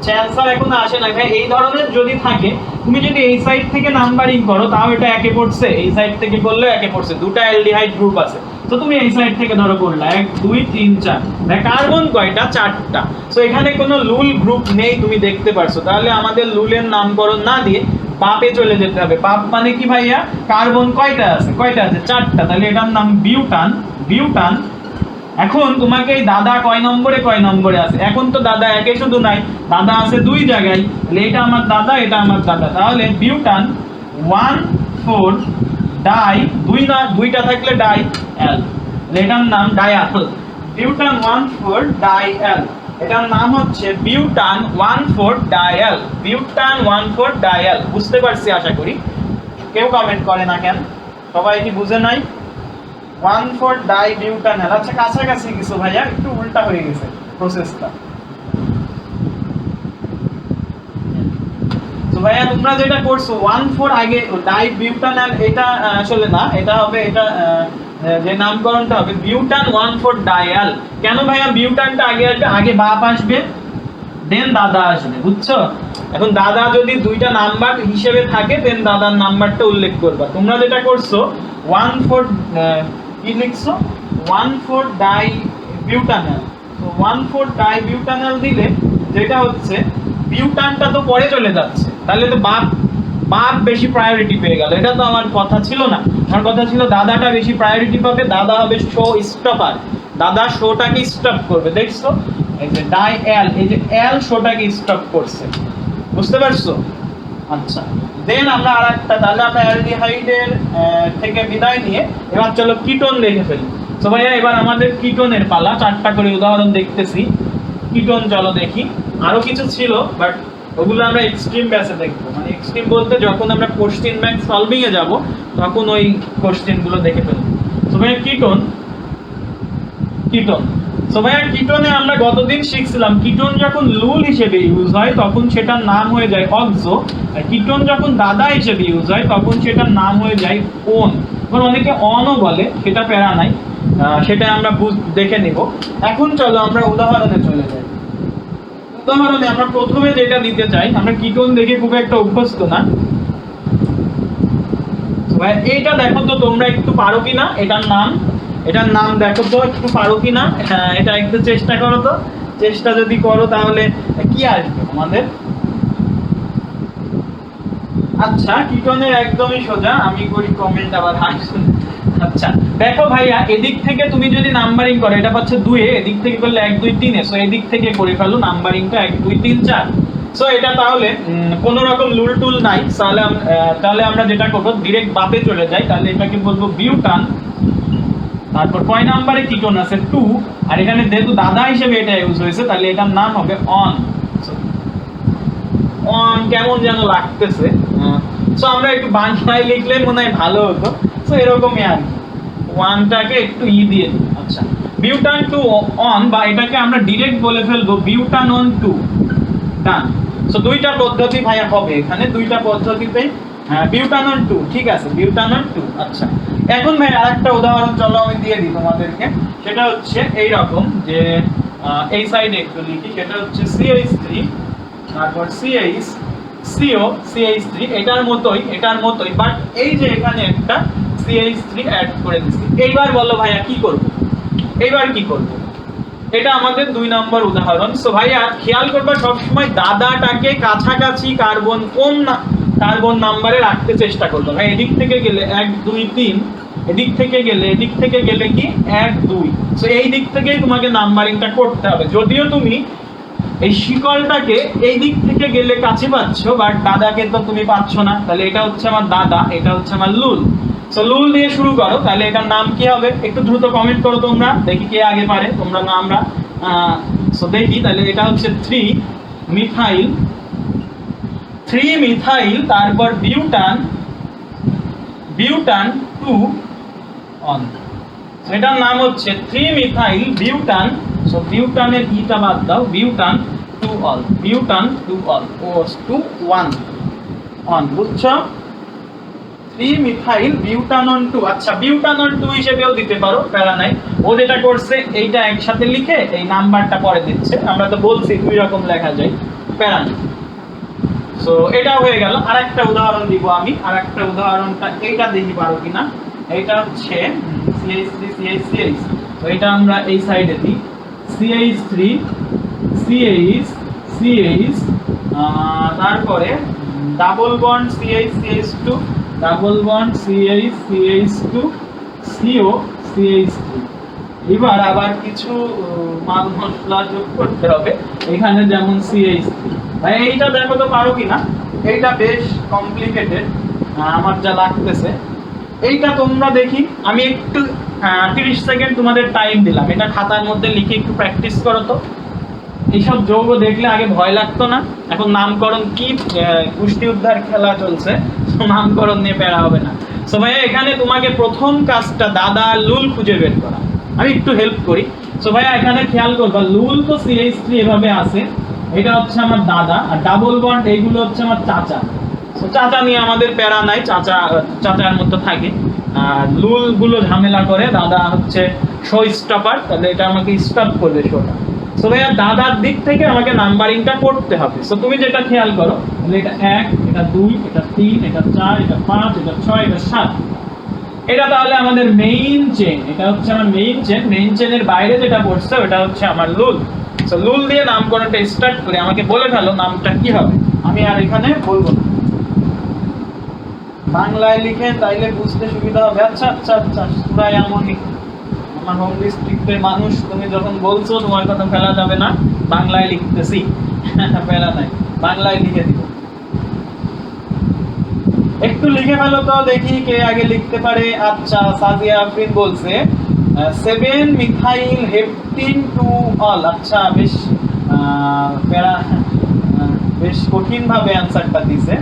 অ্যানসার এখনো আসে নাই ভাই। এই ধরনের যদি থাকে, তুমি যদি এই সাইড থেকে নাম্বারিং করো তাও এটা একে পড়ছে, এই সাইড থেকে করলেও একে পড়ছে। দুটো অ্যালডিহাইড গ্রুপ আছে, তো তুমি এই সাইড থেকে ধরো করলা 1 2 3 4। ভাই কার্বন কয়টা? 4টা। সো এখানে কোনো লুল গ্রুপ নেই, তুমি দেখতে পারছো। তাহলে আমাদের লুলের নামকরণ না দিয়ে পাপে চলে যেতে হবে। পাপ মানে কি ভাইয়া? কার্বন কয়টা আছে? 4টা। তাহলে এটার নাম বিউটান। এখন তোমাকে এই দাদা কয় নম্বরে আছে? এখন তো দাদা একে শুধু নাই, দাদা আছে 2 জায়গায়। তাহলে এটা আমার দাদা, এটা আমার দাদা। তাহলে বিউটান 1,4 ডাই, দুইটা থাকলে ডাই এল, এটার নাম ডায়াল। বিউটান 1,4 ডাইএল, এটার নাম হচ্ছে বিউটান 1,4 ডাইএল। বিউটান 1,4 ডাইএল। বুঝতে পারছি আশা করি। কেউ কমেন্ট করে না কেন? সবাই কি বুঝে নাই? 1,4 ডাই বিউটানল। আচ্ছা কাছাকাছি কিছু ভাইয়া, একটু উল্টা হয়ে গেছে প্রসেসটা। তো ভাইয়া তোমরা যেটা করছো 1,4 আগে ডাই বিউটানল, এটা আসলে না, এটা হবে এটা যে নামকরণটা হবে বিউটান 1,4 ডাইএল। কেন ভাইয়া বিউটানটা আগে আসবে? আগে বাপ আসবে, দেন দাদা আসবে, বুঝছো? এখন দাদা যদি 2টা নাম্বার হিসেবে থাকে দেন দাদার নাম্বারটা উল্লেখ করবা। তোমরা যেটা করছো 1,4 কি লিখছো? 1,4 ডাই বিউটানল। তো 1,4 ডাই বিউটানল দিলে যেটা হচ্ছে বিউটানটা তো পরে চলে যাচ্ছে, তাহলে তো বাপ বেশি প্রায়োরিটি পেয়ে গেল। এটা তো আমার কথা ছিল না। আমার কথা ছিল দাদাটা বেশি প্রায়োরিটি পাবে, দাদা হবে শো স্টপার, দাদা শোটাকে স্টপ করবে। দেখছো এই যে ডাই এল, এই যে এল শোটাকে স্টপ করছে, বুঝতে পারছো? আচ্ছা দেন আমরা আরেকটা, তাহলে আমরা অ্যালডিহাইডের থেকে বিদায় নিয়ে এবার চলো কিটোন দেখে ফেলি। তো ভাইয়া এবার আমাদের কিটোনের পালা। 4টা করে উদাহরণ দেখতেছি। কিটোন চলো দেখি। আরো কিছু ছিল বাট ওগুলো আমরা এক্সট্রিম ব্যাচে দেখবো। মানে এক্সট্রিম বলতে যখন আমরা কোশ্চেন ব্যাংক সলভিং এ যাব তখন ওই কোশ্চেন গুলো দেখে ফেলবো। তো ভাইয়া কিটোন। সো ভাইয়া কিটোনে আমরা গতদিন শিখছিলাম কিটোন যখন লুল হিসেবে ইউজ হয় তখন সেটার নাম হয়ে যায় অক্সো, আর কিটোন যখন দাদা হিসেবে ইউজ হয় তখন সেটার নাম হয়ে যায় ওন। এখন অনেকে অনও বলে, সেটা প্যারা নাই, সেটা আমরা দেখে নিব। এখন চলো আমরা উদাহরণে চলে যাই। উদাহরণে আমরা প্রথমে যেটা দিতে চাই, আমরা কিটোন দেখে খুব একটা অভ্যস্ত না। এইটা দেখো তো তোমরা একটু পারো কিনা। এটার নাম দেখো তো একটু পারো কিনা। এটা একটু চেষ্টা করো তো। চেষ্টা যদি করো তাহলে কি আসবে আমাদের? আচ্ছা কিটোনের একদমই সোজা। আমি করি কমেন্ট আবার আসুন। আচ্ছা দেখো ভাইয়া, এদিক থেকে তুমি যদি নাম্বারিং করো, এটা পাচ্ছে 2 এ, এদিক থেকে করলে 1 2 3 এ। সো এদিক থেকে করে ফেলো নাম্বারিংটা 1 2 3 4। সো এটা তাহলে কোনো রকম লুল টুল নাই। তাহলে আমরা যেটা করবো ডিরেক্ট বাপে চলে যাই। তাহলে এটাকে বলবো বিউটান, তারপর কয় নাম্বারে কিটোন আছে 2, আর এখানে যেহেতু দাদা হিসেবে এটা ইউজ হয়েছে তাহলে এটার নাম হবে অন। কেমন যেন লাগতেছে। সো আমরা একটু বাংলায় লিখলে মনে হয় ভালো হতো। সো এরকমই আর কি, 1টাকে একটু দিয়ে দিই। আচ্ছা বিউটান 2 অন, বা এটাকে আমরা ডিরেক্ট বলে ফেলবো বিউটান অন 2 ডান। সো 2টা পদ্ধতি ভাইয়া হবে এখানে, 2টা পদ্ধতিতে বিউটানন 2, ঠিক আছে বিউটানন 2। আচ্ছা এখন ভাই আরেকটা উদাহরণ চলো আমি দিয়ে দিই তোমাদেরকে। সেটা হচ্ছে এই রকম যে এই সাইডে একটু লিখি, সেটা হচ্ছে CH3, তারপর CH, CO, CH3, এটার মতোই বাট এই যে এখানে একটা CH3 অ্যাড করে দিচ্ছি। এইবার বলো ভাইয়া কি করব, এটা আমাদের 2 নম্বর উদাহরণ। সো ভাইয়া খেয়াল করবা সবসময় দাদাটাকে কাছাকাছি কার্বন নাম্বারে রাখতে চেষ্টা করবে। ভাই এদিক থেকে গেলে 1 2 3, এদিক থেকে গেলে কি 1 2। সো এই দিক থেকেই তোমাকে নাম্বারিংটা করতে হবে। যদিও তুমি এই শিকলটাকে এই দিক থেকে গেলে কাছে পাচ্ছ, বাট দাদাকে তো তুমি পাচ্ছ না। তাহলে এটা হচ্ছে আমার দাদা, এটা হচ্ছে আমার লুল। সো লুল দিয়ে শুরু করো, তাহলে এটার নাম কি হবে? একটু দ্রুত কমেন্ট করো তোমরা, দেখি কে আগে পারে। তোমরা না আমরা সো দেখি। তাহলে এটা হচ্ছে 3 মিথাইল, তারপর বিউটান 2 অন। এটার নাম হচ্ছে 3 মিথাইল বিউটান। সো বিউটানের ইটা বাদ দাও, বিউটান 2 অল, OH 2 1 অন। বুঝছো? 3 মিথাইল বিউটানন 2। আচ্ছা বিউটানন 2 হিসেবেও দিতে পারো, প্যারা নাই। ও যেটা করছে এইটা একসাথে লিখে এই নাম্বারটা পরে দিচ্ছে। আমরা তো বলছি 2 রকম লেখা যায়, প্যারা নাই। সো এটা হয়ে গেল। আরেকটা উদাহরণ দিব আমি, আরেকটা উদাহরণটা এইটা দেখি পারো কিনা। এইটা হচ্ছে CH3, তো এটা আমরা এই সাইডে দিই, CH3, CH, তারপরে double bond CH2, double bond CH2, CO, CH3। এবার আবার কিছু মাল মশলা যোগ করতে হবে এখানে, যেমন CH3। ভাই এইটা দেখো তো পারো কিনা, এইটা বেশ কমপ্লিকেটেড আমার যা লাগতেছে। এইটা তোমরা দেখি, আমি একটু 30 সেকেন্ড তোমাদের টাইম দিলাম, এটা খাতার মধ্যে লিখে একটু প্র্যাকটিস করো তো। এইসব যৌগ দেখলে আগে ভয় লাগতো না, এখন নামকরণ কি পুষ্টি উদ্ধার খেলা চলছে, নামকরণ নিয়ে প্যারা হবে না। সো ভাইয়া এখানে তোমাকে প্রথম কাজটা দাদা লুল খুঁজে বের করা, আমি একটু হেল্প করি। সো ভাইয়া এখানে খেয়াল করবা, লুল তো CH3 এভাবে আছে, এটা হচ্ছে আমার দাদা, আর ডাবল বন্ড এইগুলো হচ্ছে আমার চাচা। সো চাচা নিয়ে আমাদের প্যারা নাই, চাচার মতো থাকে। আর লুল গুলো ঝামেলা করে, দাদা হচ্ছে শো স্টপার, তাহলে এটা আমাকে স্টপ করবে শোটা। সো ভাইয়া দাদার দিক থেকে আমাকে নাম্বারিংটা করতে হবে। সো তুমি যেটা খেয়াল করো, তাহলে এটা 1, এটা 2, এটা 3, এটা 4, এটা 5, এটা 6, এটা 7। এটা তাহলে আমাদের মেইন চেইন, এটা হচ্ছে আমার মেইন চেইনের বাইরে যেটা পড়ছে ওটা হচ্ছে আমার লুল। সো লুল দিয়ে নামকরণটা স্টার্ট করে আমাকে বলে ফেলো নামটা কি হবে। আমি আর এখানে বলবো না, বাংলায় লিখে তাইলে বুঝতে সুবিধা হবে। আচ্ছা সুরায়া মনি, আমার হোম ডিস্ট্রিক্টের মানুষ, তুমি যখন বলছো তোমার কথা ফেলা যাবে না, বাংলায় লিখতেছি, ফেলা নাই, বাংলায় লিখে দিব। একটু লিখে ফেলো তো দেখি কে আগে লিখতে পারে। আচ্ছা সাদিয়া আফরিন বলছে 7 মিথাইল হেপটিন 2 অল। আচ্ছা বেশ কঠিন ভাবে অ্যানসারটা দিছে।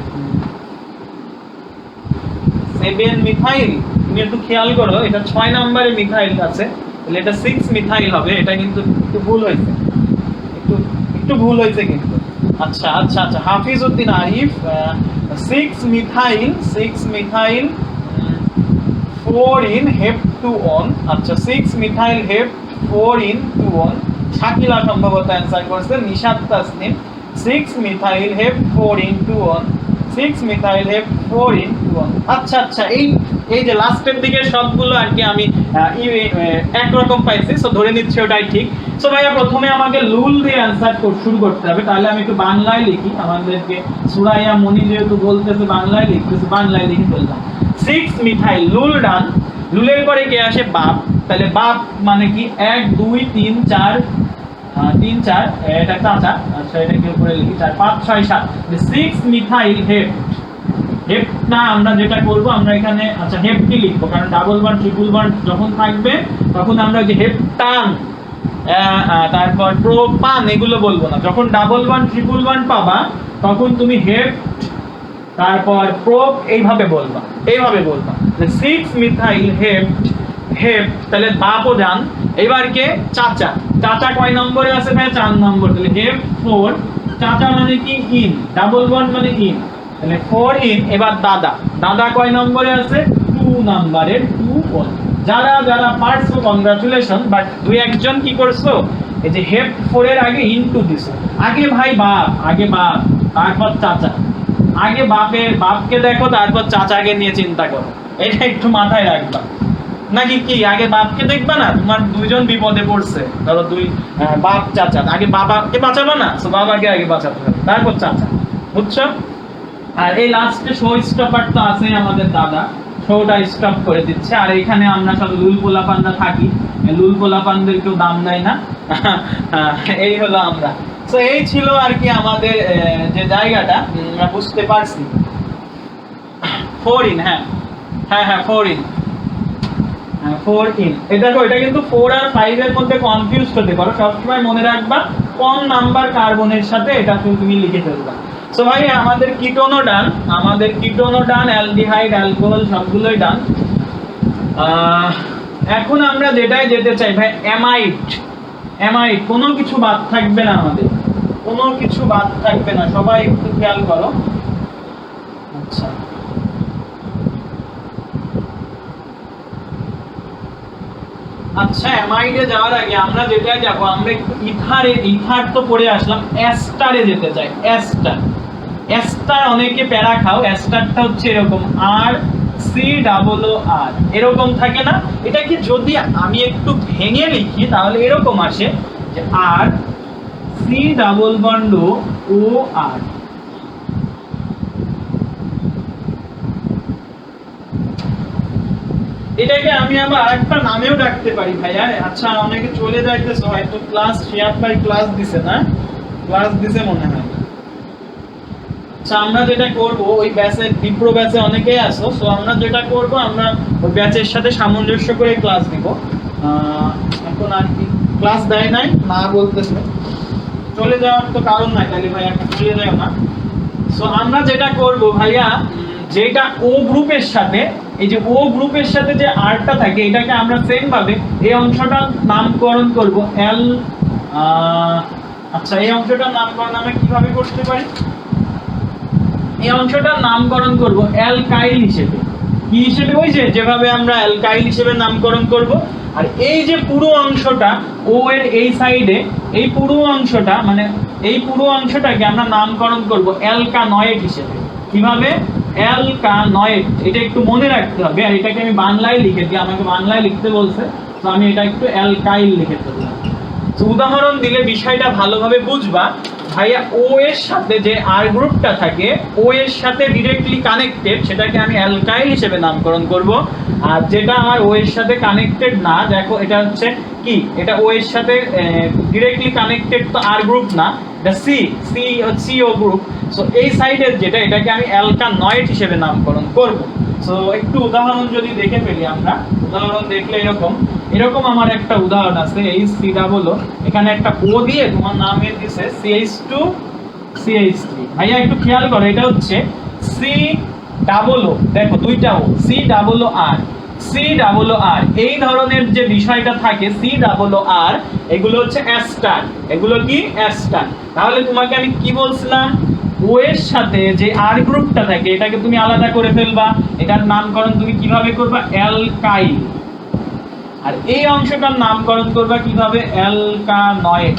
7 মিথাইল, তুমি একটু খেয়াল করো, এটা 6 নম্বরে মিথাইল আছে, তাহলে এটা 6 মিথাইল হবে। এটা কিন্তু একটু ভুল হয়েছে, একটু ভুল হয়েছে কিন্তু। আচ্ছা Hafiz Uddin Arif 6 methyl 4 en hep 2 one. আচ্ছা 6 methyl hep 4 en 2 one. Shakila সম্ভবত অ্যানসার করছে। Nishat Tasnim 6 methyl hep 4 en 2 one, 6 methyl hep 4 en 2 one. আচ্ছা এই যে লাস্টের দিকে সবগুলো আর কি আমি একরকম পাইছি, সো ধরে নিচ্ছি ওটাই ঠিক। সো ভাইয়া প্রথমে আমাকে লুল দিয়ে অ্যানসার শুরু করতে হবে, তাহলে আমি একটু বাংলায় লিখি। আমাদেরকে সুরাইয়া মনি যেহেতু বলতেছে বাংলায় লিখতেছে, বাংলায় লিখে ফেললাম। 6 মিথাইল লুল ডান। লুলের পরে কে আসে? বাপ। তাহলে বাপ মানে কি 1 2 3 4, 3 4, এটা চাচা। আচ্ছা এটাকে উপরে লিখি 4 5 6 7। 6 মিথাইল হেপ না, আমরা যেটা করব আমরা এখানে আচ্ছা হেপটি লিখবো, কারণ ডাবল বন্ড ট্রিপল বন্ড যখন থাকবে তখন আমরা যে হেপটান তারপর প্রোপান এগুলো বলবো না। যখন ডাবল বন্ড ট্রিপল বন্ড পাবা তখন তুমি হেপ তারপর প্রোপ এইভাবে বলবা। 6 মিথাইল হেপ, তাহলে বাপও জান। এবার কে? চাচা কয় নম্বরে আছে ভাই? 4 নম্বর। তাহলে হেপ 4, চাচা মানে কি? ইন, ডাবল বন্ড মানে ইন, তাহলে 4 ইন। এবার দাদা কয় নম্বরে আছে? 2 নম্বরে, 2 অন। যারা পারছো কংগ্রাচুলেশন, বাট দুই একজন কি করছো এই যে হেপ্ট 4 এর আগে ইনটু দিছে, আগে ভাই বাপ, আগে বাপ তারপর চাচা, আগে বাপকে দেখো তারপর চাচাকে নিয়ে চিন্তা করো, এটা একটু মাথায় রাখবা। নাকি কি আগে বাপকে দেখবা না, তোমার দুইজন বিপদে পড়ছে, ধরো বাপ চাচা, আগে বাবাকে বাঁচাবো না, তো বাবাকে আগে বাঁচাতে হবে তারপর চাচা, বুঝছো? আর এই লাস্টে শো স্টপার তো আছে আমাদের দাদা, শোটা স্টপ করে দিচ্ছে। আর এখানে আমরা সব লুল পোলাপানরা থাকি, লুল পোলাপানদের কেউ দাম দেয় না। এই হলো আমরা। তো এই ছিল আর কি আমাদের যে জায়গাটা, আমরা বুঝতে পারছি 4 ইন, হ্যাঁ হ্যাঁ হ্যাঁ 4 ইন, 4 ইন। এটা কিন্তু 4 আর 5 এর মধ্যে কনফিউজ হতে পারো, সবসময় মনে রাখবা কোন নাম্বার কার্বনের সাথে এটা তুমি লিখে ফেলবা। সো ভাই আমাদের কিটোনও ডান, অ্যালডিহাইড, অ্যালকোহল সবগুলোই ডান। এখন আমরা যেটাই যেতে চাই ভাই, অ্যামাইড, কোনো কিছু বাদ থাকবে না, আমাদের কোনো কিছু বাদ থাকবে না, সবাই একটু খেয়াল করো। আচ্ছা আচ্ছা, অ্যামাইডে যাওয়ার আগে আমরা যেটা যাব, আমরা একটু ইথার তো পড়ে আসলাম, অ্যাস্টারে যেতে চাই। অ্যাস্টার অনেকে প্যারা খাও, অ্যাস্টারটা হচ্ছে এরকম আর সি ডাবল ও আর, এরকম থাকে না? এটা কি যদি আমি একটু ভেঙে লিখি তাহলে এরকম আসে যে আর সি ডাবল বন্ড ও আর। এটাকে আমি আবার আরেকটা নামেও ডাকতে পারি ভাইয়া। আচ্ছা অনেকে চলে যাইতেছে, হয়তো ক্লাস শেয়ার ভাই ক্লাস দিছে না, ক্লাস দিছে মনে হয়। আচ্ছা আমরা যেটা করব, ওই ব্যাচে বিপ্রো ব্যাচে অনেকেই আসো, সো আমরা যেটা করব, আমরা ওই ব্যাচের সাথে সামঞ্জস্য করে ক্লাস দিব। এখন আর কি ক্লাস দেয় নাই না বলতেছে, চলে যাওয়ার তো কারণ নাই, তাহলে ভাই এখন চলে যাও না। সো আমরা যেটা করব ভাইয়া, যেটা ও গ্রুপের সাথে, এই যে ও গ্রুপের সাথে যে আরটা থাকে, এটাকে আমরা সেম ভাবে এই অংশটার নামকরণ করব এল। আচ্ছা এই অংশটার নামকরণ আমরা কিভাবে করতে পারি? এই অংশটার নামকরণ করব অ্যালকাইল হিসেবে। কি হিসেবে? ওই যে যেভাবে আমরা অ্যালকাইল হিসেবে নামকরণ করব। আর এই যে পুরো অংশটা ও এর এই সাইডে, এই পুরো অংশটা মানে এই পুরো অংশটাকে আমরা নামকরণ করব অ্যালকানয়েড হিসেবে। কিভাবে? অ্যালকানয়েড। এটা একটু মনে রাখতে হবে। আর এটাকে আমি বাংলায় লিখে দিই, আমাকে বাংলায় লিখতে বলছে, তো আমি এটা একটু অ্যালকাইল লিখে দিলাম। তো উদাহরণ দিলে বিষয়টা ভালোভাবে বুঝবা। ভাইয়া ও এর সাথে যে আর গ্রুপটা থাকে, ও এর সাথে ডিরেক্টলি কানেক্টেড, সেটাকে আমি অ্যালকাইল হিসেবে নামকরণ করব। আর যেটা আমার ও এর সাথে কানেক্টেড না, দেখো এটা হচ্ছে কি, এটা ও এর সাথে ডিরেক্টলি কানেক্টেড তো আর গ্রুপ না, এটা সিও গ্রুপ। সো এই সাইডের যেটা, এটাকে আমি অ্যালকানয়েড হিসেবে নামকরণ করব। সো একটু উদাহরণ যদি দেখে ফেলি আমরা, উদাহরণ দেখলে এরকম আমার একটা উদাহরণ আছে, এই সি ডাবল, এখানে একটা ও দিয়ে তোমার নামে দিছে CH2 CH3। ভাইয়া একটু খেয়াল করো, এটা হচ্ছে সি ডাবল ও, দেখো দুইটা ও, সি ডাবল ও আর, সি ডাবল ও আর। এই ধরনের যে বিষয়টা থাকে সি ডাবল ও আর, এগুলো হচ্ছে অ্যাস্টার, এগুলো কি অ্যাস্টার। তাহলে তোমাকে আমি কি বলছিলাম, ও এর সাথে যে আর গ্রুপটা থাকে এটাকে তুমি আলাদা করে ফেলবা, এটার নামকরণ তুমি কিভাবে করবা? অ্যালকাইল। আর এই অংশটার নামকরণ করবা কিভাবে? অ্যালকানয়েড।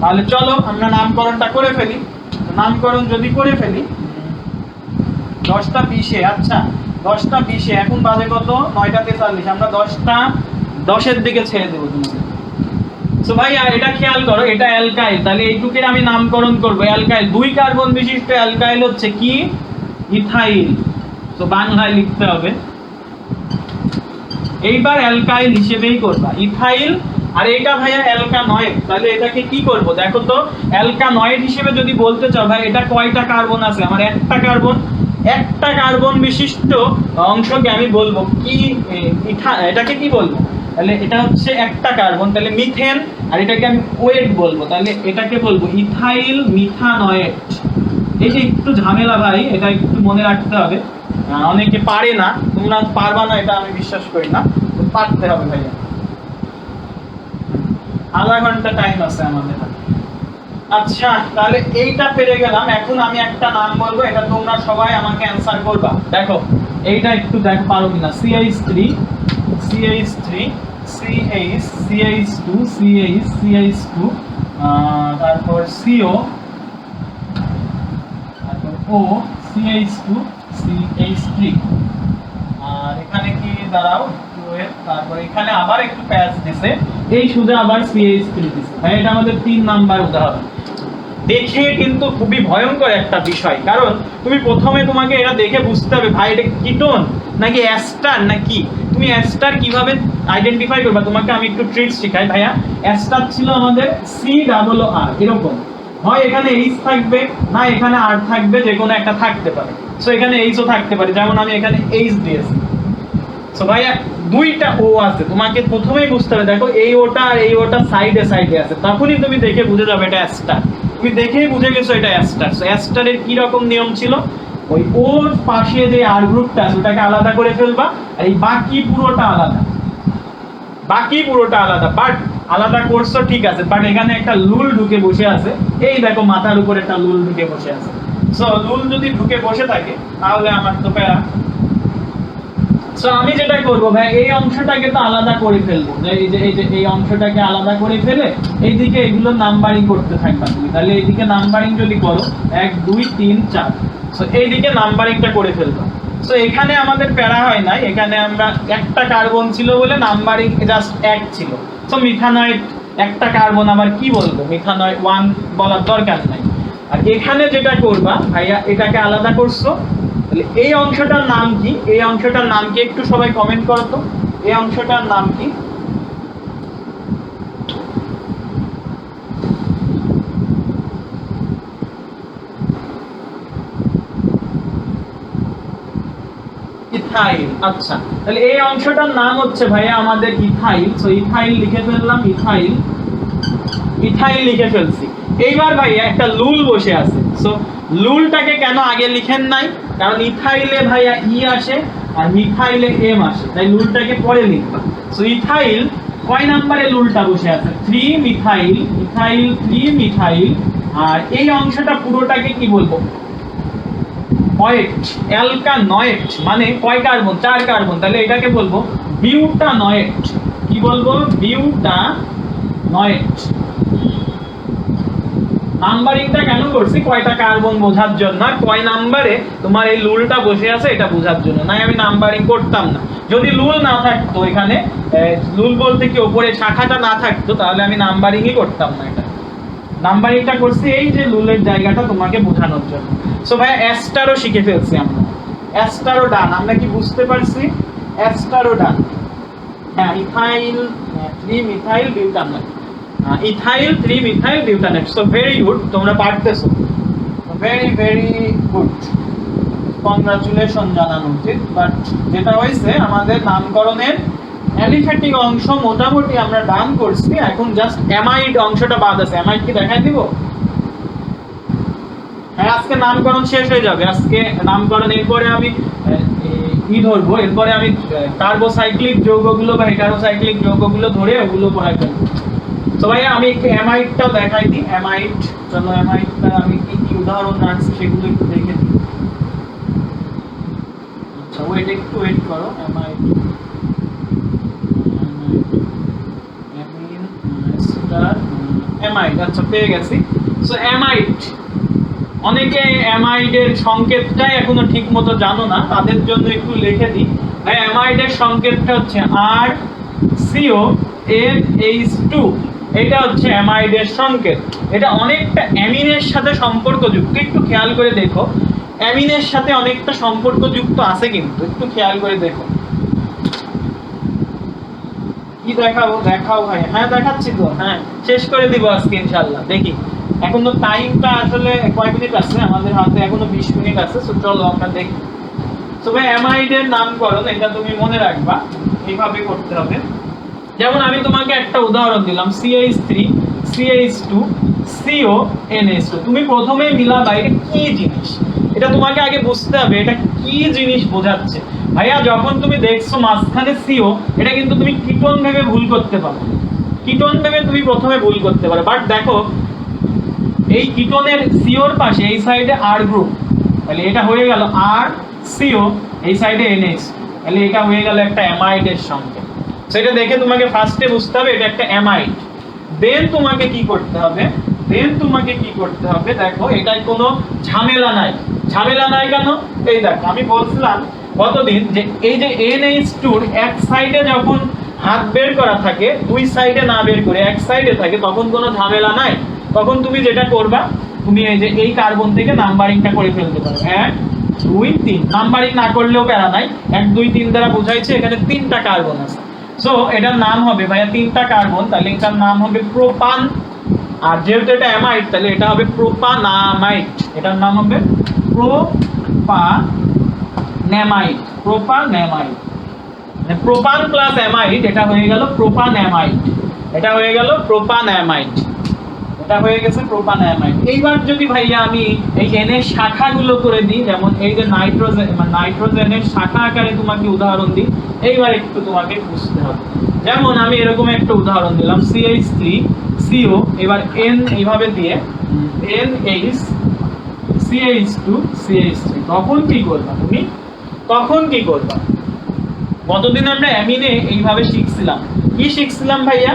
তাহলে চলো আমরা নামকরণটা করে ফেলি। নামকরণ যদি করে ফেলি 10টা 20-এ, আচ্ছা 10টা 20-এ, এখন বাজে কত? 9টা 43। আমরা 10টা 10-এর দিকে ছেড়ে দেবো তোমাকে। সো ভাই এটা খেয়াল করো, এটা অ্যালকাইল, তাহলে এইটুকের আমি নামকরণ করব অ্যালকাইল। 2 কার্বন বিশিষ্ট অ্যালকাইল হচ্ছে কি? ইথাইল। তো বাংলায় লিখতে হবে, এইবার অ্যালকাইল হিসেবেই করবা ইথাইল। আর এটা ভাইয়া অ্যালকানয়েড, তাহলে এটাকে কি করব? দেখো তো, অ্যালকানয়েড হিসেবে যদি বলতে চাও ভাই, এটা কয়টা কার্বন আছে? আমার একটা কার্বন বিশিষ্ট অংশকে আমি বলবো কি, এটাকে কি বলবো? তাহলে এটা হচ্ছে একটা কার্বন, তাহলে মিথেন। আর এটাকে আমি ওয়েট বলবো, তাহলে এটাকে বলবো ইথাইল মিথানয়েড। এই যে একটু ঝামেলা ভাই, এটা একটু মনে রাখতে হবে, অনেকে পারে না, তোমরা পারবা না এটা আমি বিশ্বাস করি না, পারতে হবে ভাইয়া। আধা ঘন্টা টাইম আছে আমাদের হাতে। আচ্ছা তাহলে এইটা পেরে গেলাম। এখন আমি একটা নাম বলবো, এটা তোমরা সবাই আমাকে অ্যানসার করবা। দেখো এইটা একটু দেখো পারো কিনা। CH3 CH3 CH CH2 CH2 তারপর CO, তারপর O CH2 CH3, আর এখানে কি দাঁড়াও তারপর এখানে আবার একটু প্যাচ দিছে, এই সুদে আবার CH3 দিছে। ভাই এটা আমাদের 3 নাম্বার উদাহরণ। দেখে কিন্তু খুবই ভয়ঙ্কর একটা বিষয়, কারণ তুমি প্রথমে তোমাকে এটা দেখে বুঝতে হবে ভাই এটা কিটোন নাকি অ্যাস্টার নাকি। তুমি অ্যাস্টার কিভাবে আইডেন্টিফাই করবে, তোমাকে আমি একটু ট্রিক্স শেখাই। ভাইয়া অ্যাস্টার ছিল আমাদের CRR, এরকম হয় এখানে H থাকবে না এখানে R থাকবে, যে কোনো একটা থাকতে পারে। সো এখানে H ও থাকতে পারে, যেমন আমি এখানে H দিয়েছি। সো ভাইয়া দুইটা ও আছে, তোমাকে প্রথমেই বুঝতে হবে দেখো এই ওটা আর এই ওটা সাইডে সাইডে আছে, তখনই তুমি দেখে বুঝে যাবে এটা অ্যাস্টার। তুমি দেখেই বুঝে গেছো এটা অ্যাস্টার। সো অ্যাস্টারের কি রকম নিয়ম ছিল, ওই ওর পাশে যে আর গ্রুপটা আছে ওটাকে আলাদা করে ফেলবা, আর এই বাকি পুরোটা আলাদা, বাকি পুরোটা আলাদা। বাট আলাদা করছো ঠিক আছে, বাট এখানে একটা লুল ঢুকে বসে আছে, এই দেখো মাথার উপরে একটা লুল ঢুকে বসে আছে। সো লুল যদি ঢুকে বসে থাকে তাহলে আমার তো প্যারা। সো আমি যেটা করবো ভাই এই অংশটাকে তো আলাদা করে ফেলবো, এই অংশটাকে আলাদা করে ফেলে এইদিকে এগুলো নাম্বারিং করতে থাকবা তুমি। তাহলে এইদিকে নাম্বারিং যদি করো 1 2 3 4, সো এইদিকে নাম্বারিংটা করে ফেলবো। সো এখানে আমাদের প্যারা হয় নাই, এখানে আমরা একটা কার্বন ছিল বলে নাম্বারিং জাস্ট 1 ছিল। সো মিথানয়েড একটা কার্বন, আবার কি বলবো মিথানয়েড 1 বলার দরকার নাই। আর এখানে যেটা করবা ভাইয়া এটাকে আলাদা করছো, তাহলে এই অংশটার নাম কি, এই অংশটার নাম কি একটু সবাই কমেন্ট করো তো, এই অংশটার নাম কি? ইথাইল। আচ্ছা তাহলে এই অংশটার নাম হচ্ছে ভাইয়া আমাদের ইথাইল। সো ইথাইল লিখে ফেললাম, ইথাইল, ইথাইল লিখে ফেলছি। এইবার ভাইয়া একটা লুল বসে আছে। সো লুলটাকে কেন আগে লিখেন নাই, কারণ ইথাইলে ভাইয়া ই আসে আর মিথাইলে এম আসে, তাই লুলটাকে পরে লিখবা। সো ইথাইল কয় নম্বরে লুলটা বসে আছে, 3 মিথাইল, ইথাইল 3 মিথাইল। আর এই অংশটা পুরোটাকে কি বলবো, নয়েট, অ্যালকানয়েট, মানে কয় কার্বন, 4 কার্বন, তাহলে এটাকে বলবো বিউটানয়েট। কি বলবো, বিউটানয়েট। নাম্বারিংটা কেন করছি, কয়টা কার্বন বোঝার জন্য, আর কয় নাম্বারে তোমার এই লুলটা বসে আছে এটা বোঝার জন্য। না আমি নাম্বারিং করতাম না, যদি লুল না থাকতো এখানে, লুল বলতে কি উপরে শাখাটা না থাকতো, তাহলে আমি নাম্বারিংই করতাম না। এটা নাম্বারিংটা করছি এই যে লুলের জায়গাটা তোমাকে বোঝানোর জন্য। সো ভাই অ্যাস্টারও শিখে ফেলছি আমরা, অ্যাস্টারও ডান। আমরা কি বুঝতে পারছি, অ্যাস্টারও ডান। হ্যাঁ ethyl 3 methyl butanoate, ethyl 3 methyl butanoate. So very good, তোমরা পারতেছো, ভেরি ভেরি গুড, কংগ্রাচুলেশন জানানো উচিত। বাট যেটা হয়েছে আমাদের নামকরণের অ্যালিফ্যাটিক অংশ মোটামুটি আমরা ডান করছি, এখন জাস্ট অ্যামাইড অংশটা বাদ আছে। অ্যামাইড কি দেখাই দিব? হ্যাঁ আজকে নামকরণ শেষ হয়ে যাবে, আজকে নামকরণ। এরপরে আমি কি ধরবো, এরপরে আমি কার্বোসাইক্লিক যৌগগুলো বা হেটারোসাইক্লিক যৌগগুলো ধরে ওগুলো পড়াই ফেলবো। তো ভাই আমি একটু অ্যামাইডটাও দেখাই দিই। অ্যামাইড, চলো অ্যামাইডটা আমি কি কি উদাহরণ রাখছি সেগুলো একটু দেখে দিই। আচ্ছা ওয়েট, একটু ওয়েট করো। অ্যামাইড, অ্যামাইড, আচ্ছা পেয়ে গেছি। সো অ্যামাইড, অনেকে অ্যামাইডের সংকেতটাই এখনো ঠিক মতো জানো না, তাদের জন্য একটু লিখে দিই। ভাই অ্যামাইডের সংকেতটা হচ্ছে RCONH2, এটা হচ্ছে অ্যামাইডের সংকেত। এটা অনেকটা অ্যামিনের সাথে সম্পর্কযুক্ত, একটু খেয়াল করে দেখো, অ্যামিনের সাথে অনেকটা সম্পর্কযুক্ত আছে কিন্তু, একটু খেয়াল করে দেখো। কি দেখাবো, দেখাও ভাই। হ্যাঁ দেখাচ্ছি তো, হ্যাঁ শেষ করে দিব আজকে ইনশাআল্লাহ। দেখি এখন তো টাইমটা আসলে কয় মিনিট আছে আমাদের হাতে, এখনো 20 মিনিট আছে। সো চলো আমরা দেখি। সো ভাই অ্যামাইডের নামকরণ এটা তুমি মনে রাখবা, এইভাবে করতে হবে। যেমন আমি তোমাকে একটা উদাহরণ দিলাম, CH3 CH2 CONH2। তুমি প্রথমে মিলাবা এটা কি জিনিস, এটা তোমাকে আগে বুঝতে হবে এটা কি জিনিস বোঝাচ্ছে। ভাইয়া যখন তুমি দেখছো মাঝখানে CO, এটা কিন্তু তুমি কিটোন ভেবে ভুল করতে পারো, কিটোন ভেবে তুমি প্রথমে ভুল করতে পারো। বাট দেখো এই কিটোনের সিওর পাশে এই সাইডে আর গ্রুপ, তাহলে এটা হয়ে গেল আর সিও, এই সাইডে NH, তাহলে এটা হয়ে গেল একটা অ্যামাইডের সংকেত। সেটা দেখে তোমাকে ফার্স্টে বুঝতে হবে এটা একটা অ্যামাইড। দেন তোমাকে কি করতে হবে, দেখো এটাই কোনো ঝামেলা নাই। ঝামেলা নাই কেন? এই দেখো আমি বলছিলাম কতদিন যে এই যে NH2 এর এক সাইডে যখন হাত বের করা থাকে, দুই সাইডে না বের করে এক সাইডে থাকে, তখন কোনো ঝামেলা নাই। তখন তুমি যেটা করবা, তুমি এই যে এই কার্বন থেকে নাম্বারিংটা করে ফেলতে পারো, 1 2 3। নাম্বারিং না করলেও প্যারা নাই, 1 2 3 দ্বারা বোঝাইছে এখানে 3টা কার্বন আছে। সো এটার নাম হবে ভাইয়া 3টা কার্বন, তাহলে এটার নাম হবে প্রোপান। আর যেহেতু এটা অ্যামাইড তাহলে এটা হবে প্রোপানামাইড। এটার নাম হবে প্রোপানামাইড। প্রোপান প্লাস অ্যামাইড, এটা হয়ে গেল প্রোপানামাইড। এটা হয়ে গেছে প্রোপানামাইড। এইবার যদি ভাইয়া আমি এই N এর শাখাগুলো করে দিই, যেমন এই যে নাইট্রোজেনের শাখা আকারে তোমাকে উদাহরণ দিই, এইবার একটু তোমাকে বুঝতে হবে। যেমন আমি এরকম একটা উদাহরণ দিলাম, CH3CO, এবার N এইভাবে দিয়ে NH CH2 CH3। তখন কি করবা তুমি? কতদিন আমরা অ্যামিনে এইভাবে শিখছিলাম। কি শিখছিলাম ভাইয়া?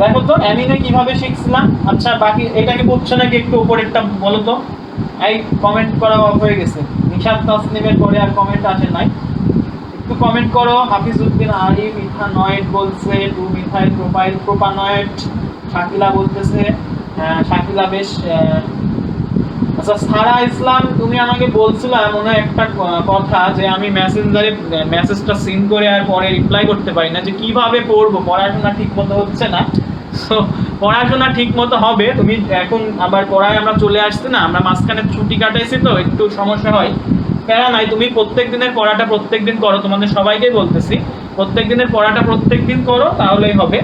দেখো তো অ্যামিনে কিভাবে শিখছিলাম। আচ্ছা বাকি এটাকে বুঝছো নাকি? একটু উপরেরটা বলো তো। এই কমেন্ট করা অফ হয়ে গেছে, নিশাত তাসনিমের পরে আর কমেন্ট আসে নাই। একটু কমেন্ট করো। হাফিজউদ্দিন আরিফ ইথানয়েড বলছে, 2 মিথাইল প্রোপাইল প্রোপানয়েড। শাকিলা বলতেছে, শাকিলা বেশ। আচ্ছা সারা ইসলাম, তুমি আমাকে বলছিলা মনে হয় একটা কথা যে আমি মেসেঞ্জারে মেসেজটা সিন করে আর পরে রিপ্লাই করতে পারি না, যে কিভাবে পড়বো, পড়াশোনা ঠিক মতো হচ্ছে না। সো পড়াশোনা ঠিক মতো হবে। তুমি এখন আবার পড়ায় আমরা চলে আসছি না, আমরা মাঝখানে ছুটি কাটাইছি তো একটু সমস্যা হয়, প্যারা নাই। তুমি প্রত্যেক দিনের পড়াটা প্রত্যেক দিন করো, তোমাদের সবাইকে বলতেছি প্রত্যেক দিনের পড়াটা প্রত্যেক দিন করো, তাহলেই হবে।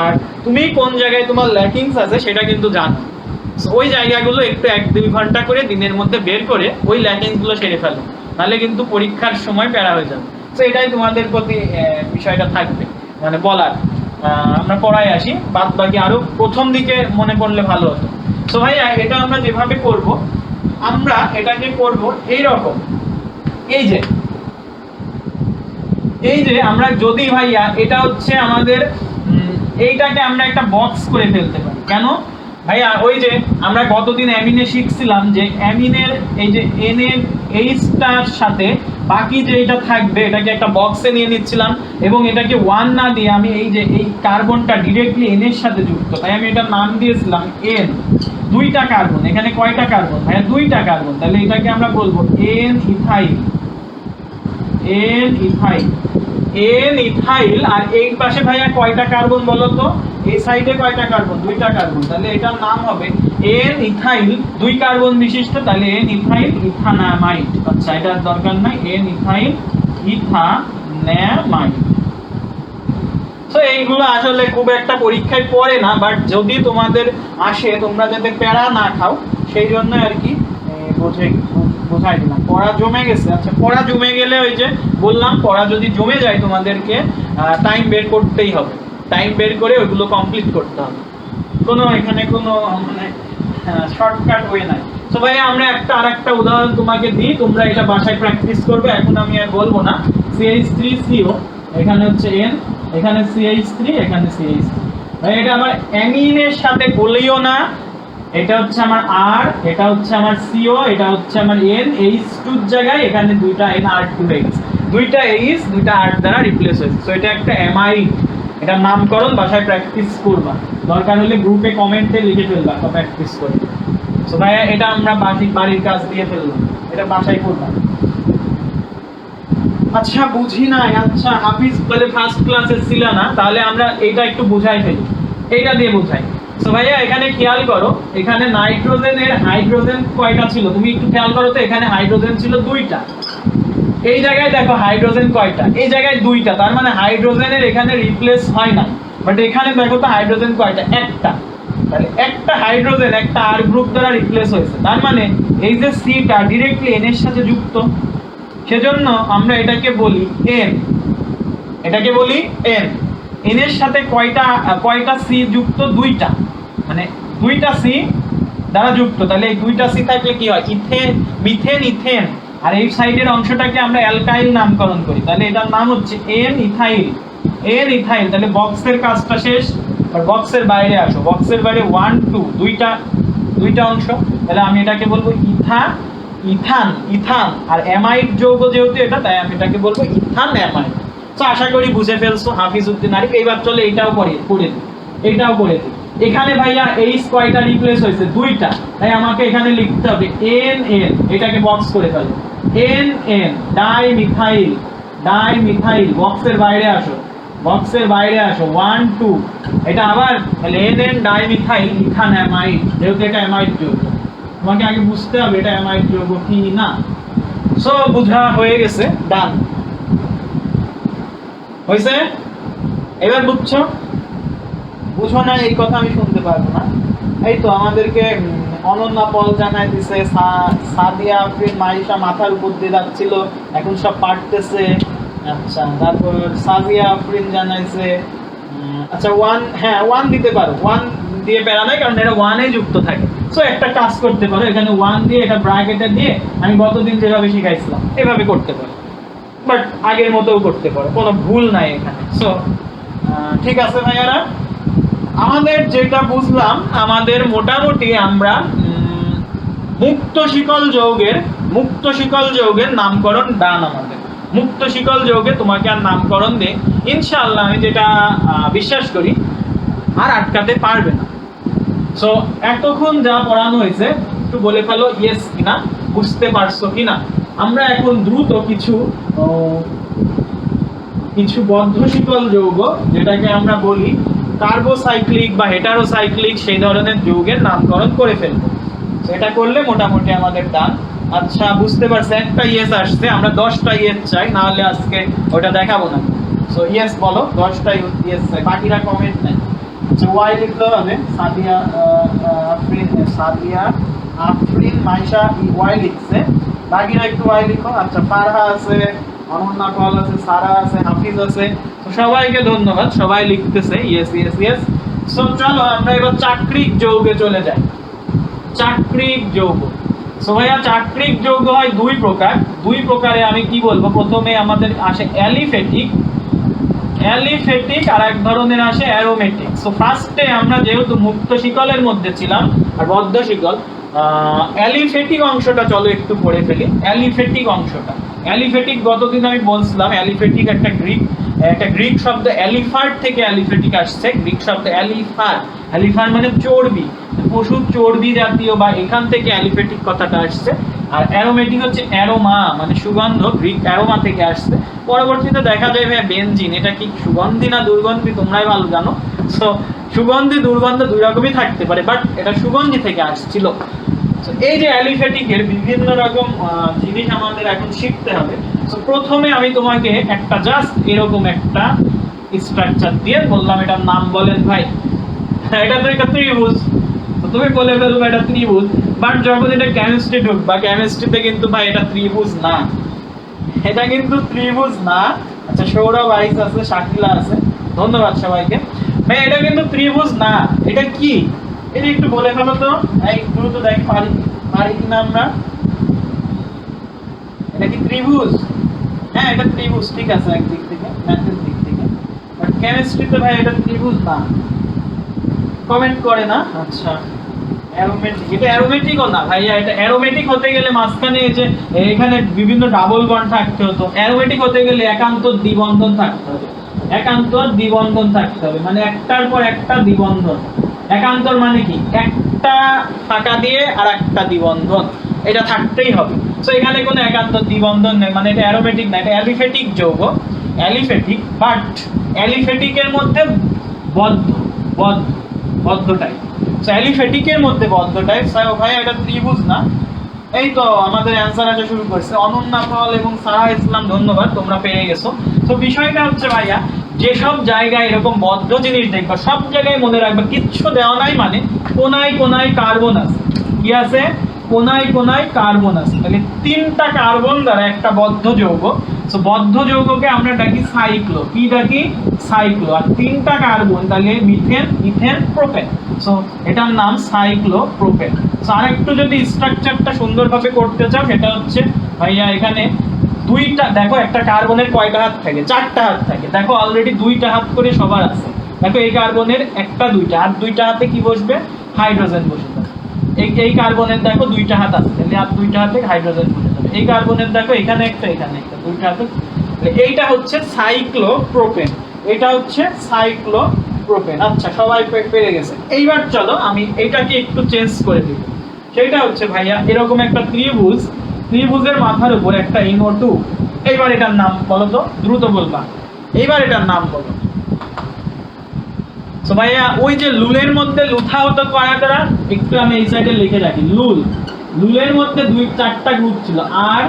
আর তুমি কোন জায়গায় তোমার ল্যাকিংস আছে সেটা কিন্তু জানো, ওই জায়গাগুলো একটু 1-2 ঘন্টা করে দিনের মধ্যে বের করে ওই ল্যাকিংসগুলো সেরে ফেলো, নাহলে কিন্তু পরীক্ষার সময় প্যারা হয়ে যাবে। তো এটাই তোমাদের প্রতি বিষয়টা থাকবে, মানে বলার। আমরা পড়ায় আসি, বাদ বাকি আরো প্রথম দিকে মনে করলে ভালো হতো। তো ভাইয়া এটা আমরা যেভাবে করব, আমরা এটাকে করব এইরকম। এই যে আমরা যদি ভাইয়া এটা হচ্ছে আমাদের এইটাকে আমরা একটা বক্স করে ফেলতে পারি। কেন ভাইয়া? ওই যে আমরা গতদিন অ্যামিনে শিখছিলাম যে অ্যামিনের এই যে N এর Hটার সাথে বাকি যে এটা থাকবে এটাকে একটা বক্সে নিয়ে নিচ্ছিলাম, এবং এটাকে 1 না দিয়ে আমি এই যে এই কার্বনটা ডিরেক্টলি N এর সাথে যুক্ত, তাই আমি এটার নাম দিয়েছিলাম N। 2টা কার্বন, এখানে কয়টা কার্বন ভাইয়া? 2টা কার্বন, তাহলে এটাকে আমরা বলবো N ইথাইল। আর এই পাশে ভাইয়া কয়টা কার্বন বলো তো? এই সাইডে কয়টা কার্বন? 2টা কার্বন, তাহলে এটার নাম হবে N ইথাইল 2 কার্বন বিশিষ্ট, তাহলে N ইথাইল ইথানামাইড। আচ্ছা এটার দরকার নাই, N ইথাইল ইথানামাইড। তো এইগুলো আসলে খুব একটা পরীক্ষায় পড়ে না, বাট যদি তোমাদের আসে তোমরা যাতে প্যারা না খাও সেই জন্য আর কি বোঝাই দিলাম। পড়া জমে গেছে। আচ্ছা পড়া জমে গেলে ওই যে বললাম, পড়া যদি জমে যায় তোমাদেরকে টাইম বের করতেই হবে, টাইম বের করে ওইগুলো কমপ্লিট করতে হবে। এখানে কোনো মানে শর্টকাট ওয়ে নাই। তো ভাই আমরা আরেকটা উদাহরণ তোমাকে দিই, তোমরা এটা বাসায় প্র্যাকটিস করবে, এখন আমি আর বলবো না। CH3CO, এখানে হচ্ছে N, এখানে CH3, এখানে CH3। ভাই এটা আমার অ্যামিনের সাথে বলিও না, এটা হচ্ছে আমার R, এটা হচ্ছে আমার CO, এটা হচ্ছে আমার N। H2 এর জায়গায় এখানে 2টা N R2 হয়ে গেছে, 2টা H 2টা R দ্বারা রিপ্লেস হয়েছে। সো এটা একটা অ্যামাইড। এটা নামকরণ বাসায় প্র্যাকটিস করবা, দরকার হলে গ্রুপে কমেন্টে লিখে ফেলবা প্র্যাকটিস করে। সো ভাইয়া এটা আমরা বাড়ির কাজ দিয়ে ফেললাম, এটা বাসায় করবা। আচ্ছা বুঝি নাই। আচ্ছা হাফিজ বলে ফার্স্ট ক্লাসে ছিল না, তাহলে আমরা এটা একটু বুঝাই ফেলি, এইটা দিয়ে বুঝাই। সো ভাইয়া এখানে খেয়াল করো, এখানে নাইট্রোজেনের হাইড্রোজেন কয়টা ছিল? তুমি একটু খেয়াল করো তো, এখানে হাইড্রোজেন ছিল 2টা। এই জায়গায় দেখো হাইড্রোজেন কয়টা? এই জায়গায় 2টা, তার মানে হাইড্রোজেনের এখানে রিপ্লেস হয় না। বাট এখানে দেখো তো হাইড্রোজেন কয়টা? একটা। তাহলে একটা হাইড্রোজেন একটা R গ্রুপ দ্বারা রিপ্লেস হয়েছে, তার মানে এই যে Cটা ডিরেক্টলি N এর সাথে যুক্ত, সেজন্য আমরা এটাকে বলি N। এটাকে বলি N। N এর সাথে কয়টা C যুক্ত? 2টা, মানে 2টা C দ্বারা যুক্ত। তাহলে এই 2টা C থাকলে কি হয়? Methane ethane. আর এই সাইডের অংশটাকে আমরা অ্যালকাইল নামকরণ করি, তাহলে এটার নাম হচ্ছে N ইথাইল। এন ইথাইল, তাহলে বক্সের কাজটা শেষ। আর বক্সের বাইরে আসো, বক্সের বাইরে 1 2 দুইটা অংশ, তাহলে আমি এটাকে বলবো ইথান। আর অ্যামাইড যৌগ যেহেতু এটা, তাই আমি এটাকে বলবো ইথান অ্যামাইড। তো আশা করি বুঝে ফেলছো হাফিজউদ্দিন আরিফ। এইবার চলে এইটাও করে দিই। এখানে ভাইয়া এইচ কয়টা রিপ্লেস হয়েছে? 2টা, তাই আমাকে এখানে লিখতে হবে এন, এটাকে বক্স করে ফেলো, এন ডাইমিথাইল। বক্সের বাইরে আসো 1 2, এটা আবার এন ডাইমিথাইল ইথান অ্যামাইড, যেহেতু এটা অ্যামাইড যৌগ, তোমাকে আগে বুঝতে হবে এটা অ্যামাইড যৌগ কি না। সো বুঝা হয়ে গেছে, ডান হয়েছে। এবার বুঝো না এই কথা আমি শুনতে পারবো না। এই তো আমাদেরকে অনন্যা পল জানাই দিছে, সাদিয়া আফরিন মাইশা মাথার উপর দিয়ে যাচ্ছিল, এখন সব পারতেছে। আচ্ছা, তারপর সাদিয়া আফরিন জানাইছে আচ্ছা 1 দিতে পারো, 1 দিয়ে প্যারা নাই, কারণ এটা 1 এ যুক্ত থাকে। সো একটা কাজ করতে পারো, এখানে 1 দিয়ে এটা ব্র্যাকেটে দিয়ে আমি গতদিন যেভাবে শিখাইছিলাম এভাবে করতে পারো, বাট আগের মতোও করতে পারো, কোনো ভুল নাই এখানে। সো ঠিক আছে ভাইয়ারা, আমাদের যেটা বুঝলাম, আমাদের মোটামুটি আমরা মুক্ত শিকল যৌগের নামকরণ ডান। আমাদের মুক্ত শিকল যৌগে তোমাকে আর নামকরণ দে, ইনশাআল্লাহ আমি যেটা বিশ্বাস করি আর আটকাতে পারবে না। সো এতক্ষণ যা পড়ানো হয়েছে একটু বলে ফেলো ইয়েস কিনা, বুঝতে পারছো কিনা। আমরা এখন দ্রুত কিছু বদ্ধ শিকল যৌগ, যেটাকে আমরা বলি কার্বোসাইক্লিক বা হেটারোসাইক্লিক, সেই ধরনের যৌগের নামকরণ করে ফেলবো। সেটা করলে মোটামুটি আমাদের ডান। আচ্ছা, বুঝতে পারছি, একটা ইয়েস আসছে, আমরা 10টা ইয়েস চাই, না হলে আজকে ওটা দেখাবো না। সো ইয়েস বলো, 10টা ইয়েস চাই, বাকিরা কমেন্ট নাই। আচ্ছা, ওয়াই লিখতে হবে, সাদিয়া আফরিন মাইশা ওয়াই লিখছে, বাকিরা একটু ওয়াই লিখো। আচ্ছা, ফারহা আছে, অনন্যা কল আছে, সারা আছে, হাফিজ আছে, তো সবাইকে ধন্যবাদ, সবাই লিখতেছে ইয়েস। সো চলো আমরা এবার চাক্রিক যৌগে চলে যাই। চাক্রিক যৌগ, সো ভাইয়া চাক্রিক যৌগ হয় 2 প্রকারে। আমি কি বলবো, প্রথমে আমাদের আসে অ্যালিফেটিক আর এক ধরনের আসে অ্যারোমেটিক। সো ফার্স্টে আমরা যেহেতু মুক্ত শিকলের মধ্যে ছিলাম আর বদ্ধ শিকল, অ্যালিফেটিক অংশটা চলো একটু পড়ে ফেলি। অ্যালিফেটিক গতদিন আমি বলছিলাম, অ্যালিফেটিক একটা গ্রিক শব্দ অ্যালিফার থেকে অ্যালিফেটিক আসছে। গ্রিক শব্দ অ্যালিফার মানে চর্বি, পশুর চর্বি জাতীয়, বা এখান থেকে অ্যালিফেটিক কথাটা আসছে। আর অ্যারোমেটিক হচ্ছে অ্যারোমা মানে সুগন্ধ, গ্রিক অ্যারোমা থেকে আসছে। পরবর্তীতে দেখা যায় বেনজিন, এটা কি সুগন্ধি না দুর্গন্ধি তোমরাই ভালো জানো। সো সুগন্ধি দুর্গন্ধ 2 রকমই থাকতে পারে, বাট এটা সুগন্ধি থেকে আসছিল। এই যে অ্যালিফেটিকের বিভিন্ন রকম জিনিস আমাদের এখন শিখতে হবে। সো প্রথমে আমি তোমাকে একটা জাস্ট এরকম একটা স্ট্রাকচার দিয়ে বললাম, এটার নাম বলেন ভাই। এটা তো একটা ত্রিভুজ, তো তুমি বলে ফেলবে এটা ত্রিভুজ, বাট যখন এটা কেমিস্ট্রি ঢুকবা, কেমিস্ট্রিতে কিন্তু ভাই এটা ত্রিভুজ না, এটা কিন্তু ত্রিভুজ না। আচ্ছা, সৌরভ আইস আছে, শাকিলা আছে, ধন্যবাদ সবাইকে। ভাই এটা কিন্তু ত্রিভুজ না, এটা কি? এটা একটু বলে ফেলো তো, একটু তো দেখ পারি কিনা আমরা। এটা কি ত্রিভুজ? হ্যাঁ, এটা ত্রিভুজ, ঠিক আছে, একদিক থেকে ম্যাথের দিক থেকে, বাট কেমিস্ট্রিতে ভাই এটা ত্রিভুজ না, কমেন্ট করে না। আচ্ছা, অ্যারোমেটিক, এটা অ্যারোমেটিকও না ভাইয়া। এটা অ্যারোমেটিক হতে গেলে মাঝখানে এই যে এখানে বিভিন্ন ডাবল বন্ড থাকতে হতো। অ্যারোমেটিক হতে গেলে একান্তর দ্বিবন্ধন থাকতে হবে, মানে একটার পর একটা দ্বিবন্ধন। একান্তর মানে কি? একটা ফাঁকা দিয়ে আর একটা দ্বিবন্ধন, এটা থাকতেই হবে। সো এখানে কোনো একান্তর দ্বিবন্ধন নেই, মানে এটা অ্যারোমেটিক না, এটা অ্যালিফেটিক যৌগ। বাট অ্যালিফেটিকের মধ্যে বদ্ধ টাইপ। সো অ্যালিফেটিকের মধ্যে বদ্ধ টাইপ। ভাই এটা ত্রিভুজ না। এই তো আমাদের অ্যান্সার আসা শুরু করছে, অনন্যা পাল এবং সারা ইসলাম, ধন্যবাদ, তোমরা পেয়ে গেছো। তো বিষয়টা হচ্ছে ভাইয়া, যেসব জায়গায় এরকম বদ্ধ জিনিস দেখবা, সব জায়গায় মনে রাখবা কিচ্ছু দেওয়া নাই মানে কোনায় কার্বন আছে। কি আছে? কোনায় কার্বন আছে। তাহলে 3টা কার্বন দ্বারা একটা বদ্ধ যৌগ। সো বদ্ধ যৌগকে আমরা ডাকি সাইক্লো। কি ডাকি? সাইক্লো। আর 3টা কার্বন, তাহলে মিথেন, ইথেন, প্রোপেন। সো এটার নাম সাইক্লোপ্রোপেন। সো আরেকটু যদি স্ট্রাকচারটা সুন্দরভাবে করতে চাও, সেটা হচ্ছে ভাইয়া এখানে দুইটা দেখো, একটা কার্বনের কয়টা হাত থাকে? 4টা হাত থাকে। দেখো অলরেডি 2টা হাত করে সবার আছে। দেখো এই কার্বনের একটা দুইটা, আর 2টা হাতে কি বসবে? হাইড্রোজেন বসে যাবে। এই কার্বনের দেখো 2টা হাত আছে, তাহলে আর 2টা হাতে হাইড্রোজেন বসে যাবে। এই কার্বনের দেখো এখানে একটা, এখানে একটা, 2টা হাতে। এইটা হচ্ছে সাইক্লোপ্রোপেন, এটা হচ্ছে সাইক্লোপ্রোপেন। আচ্ছা, সবাই পেরে গেছে। এইবার চলো আমি এটাকে একটু চেঞ্জ করে দিব। সেটা হচ্ছে ভাইয়া এরকম একটা ত্রিভুজ, ত্রিভুজের মাথার উপর একটা NO2। এইবার এটার নাম বলো তো, দ্রুত বলবা। এইবার এটার নাম বলো। তো ভাইয়া ওই যে লুলের মধ্যে লুথা হতো কয়টা? একটু আমি এই সাইডে লিখে রাখি। লুলের মধ্যে 4টা গ্রুপ ছিল, R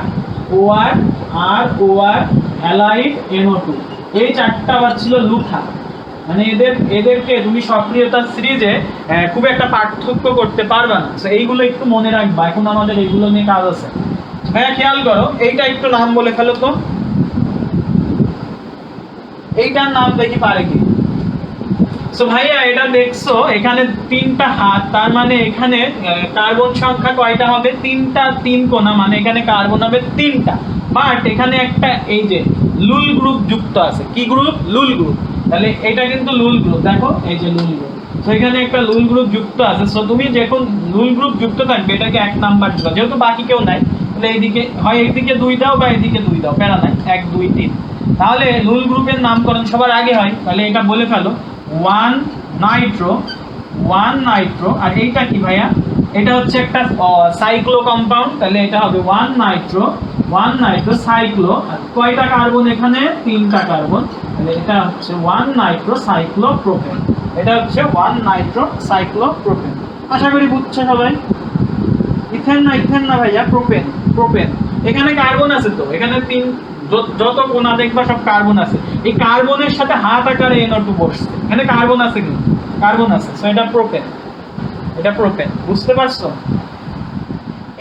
OR হ্যালাইড NO2। এই 4টা আবার ছিল লুথা। মানে এদেরকে তুমি সক্রিয়তার সিরিজে খুব একটা পার্থক্য করতে পারবে না। তো এইগুলো একটু মনে রাখবা, এখন আমাদের এইগুলো নিয়ে কাজ আছে। ভাইয়া খেয়াল করো, এইটা একটু নাম বলে ফেলো তো। এইটার নাম দেখি পারে কি? সো ভাইয়া এটা দেখছো এখানে 3টা হাত, তার মানে এখানে কার্বন সংখ্যা কয়টা হবে? 3টা, 3 কোণা, মানে এখানে কার্বন হবে 3টা। বাট এখানে একটা এই যে লুল গ্রুপ যুক্ত আছে। কি গ্রুপ? লুল গ্রুপ। তাহলে এটা কিন্তু লুল গ্রুপ, দেখো এই যে লুল গ্রুপ। তো এখানে একটা লুল গ্রুপ যুক্ত আছে। সো তুমি যখন লুল গ্রুপ যুক্ত থাকবে এটাকে 1 নাম্বার দিবা, যেহেতু বাকি কেউ নাই। তাহলে এইদিকে হয় এইদিকে 2 দাও বা এইদিকে 2 দাও, প্যারা নাই, 1 2 3। তাহলে লুল গ্রুপের নামকরণ সবার আগে হয়, তাহলে এটা বলে ফেলো 1 নাইট্রো। আর এইটা কি ভাইয়া? এটা হচ্ছে একটা সাইক্লো কম্পাউন্ড, তাহলে এটা হবে 1 নাইট্রো সাইক্লো। আর কয়টা কার্বন এখানে? 3টা কার্বন, তাহলে এটা হচ্ছে 1 নাইট্রো সাইক্লোপ্রোপেন। এটা হচ্ছে 1 নাইট্রো সাইক্লোপ্রোপেন। আশা করি বুঝছো সবাই। ইথেন না ভাইয়া, প্রোপেন। এখানে কার্বন আছে তো, এখানে যত কোণা দেখবা সব কার্বন আছে। এই কার্বনের সাথে হাত আকারে NO2 বসছে, এখানে কার্বন আছে কি? কার্বন আছে। সো এটা প্রোপেন। বুঝতে পারছো?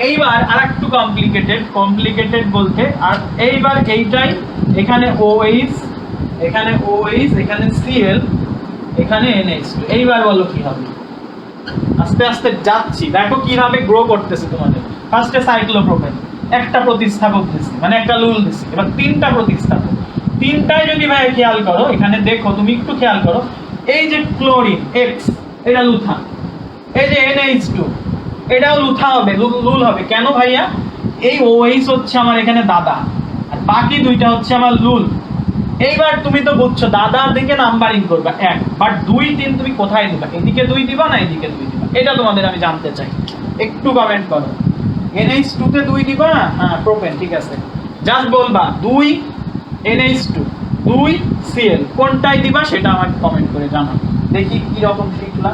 এইবার আরেকটু কমপ্লিকেটেড বলতে, আর এইবার এইটাই, এখানে OH, এখানে Cl, এখানে NH2। এইবার বলো কি হবে? আস্তে আস্তে যাচ্ছি, দেখো কিভাবে গ্রো করতেছে তোমাদের। ফার্স্টে সাইক্লোপ্রোপেন, একটা প্রতিস্থাপক দিছি, মানে একটা লুল দিছি। এবার 3টা প্রতিস্থাপক, 3টাই যদি ভাই খেয়াল করো, এখানে দেখো, তুমি একটু খেয়াল করো। এই যে ক্লোরিন X, এটা লুথা। এই যে NH2, এটাও লুথা হবে, লুল হবে। কেন ভাইয়া? এই OH হচ্ছে আমার এখানে দাদা, আর বাকি 2টা হচ্ছে আমার লুল। এইবার তুমি তো বুঝছো, দাদার দিকে নাম্বারিং করবা 1, বাট 2 3 তুমি কোথায় দিবা? এদিকে 2 দিবা না এদিকে 2 দিবা? এটা তোমাদের আমি জানতে চাই, একটু কমেন্ট করো। NH2 তে 2 দিবা? হ্যাঁ, প্রোপেন, ঠিক আছে। জাস্ট বলবা 2 NH2 2 Cl, কোনটাই দিবা সেটা আমাকে কমেন্ট করে জানাও, দেখি কি রকম শিখলা।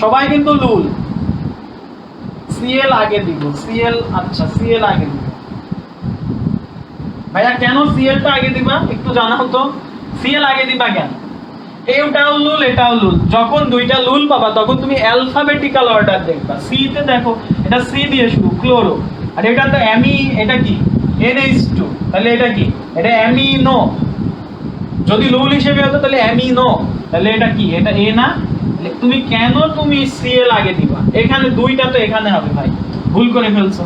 সবাই কিন্তু লুল। Cl আগে দিব, Cl। আচ্ছা, Cl আগে দিব। ভাইয়া কেন Cl টা আগে দিবা একটু জানাও তো। Cl আগে দিবা কেন? এটাও লুল, এটাও লুল। যখন 2টা লুল পাবা তখন তুমি অ্যালফাবেটিক্যাল অর্ডার দেখবা। সি তে দেখো, এটা সি দিয়ে শুরু, ক্লোরো। আর এটা তো এটা কি? NH2, তাহলে এটা কি? এটা অ্যামিনো। যদি লুল হিসেবে হতো তাহলে অ্যামিনো, তাহলে এটা কি? এটা এ না? তুমি কেন Cl আগে দিবা? এখানে 2টা তো এখানে হবে ভাই, ভুল করে ফেলছো।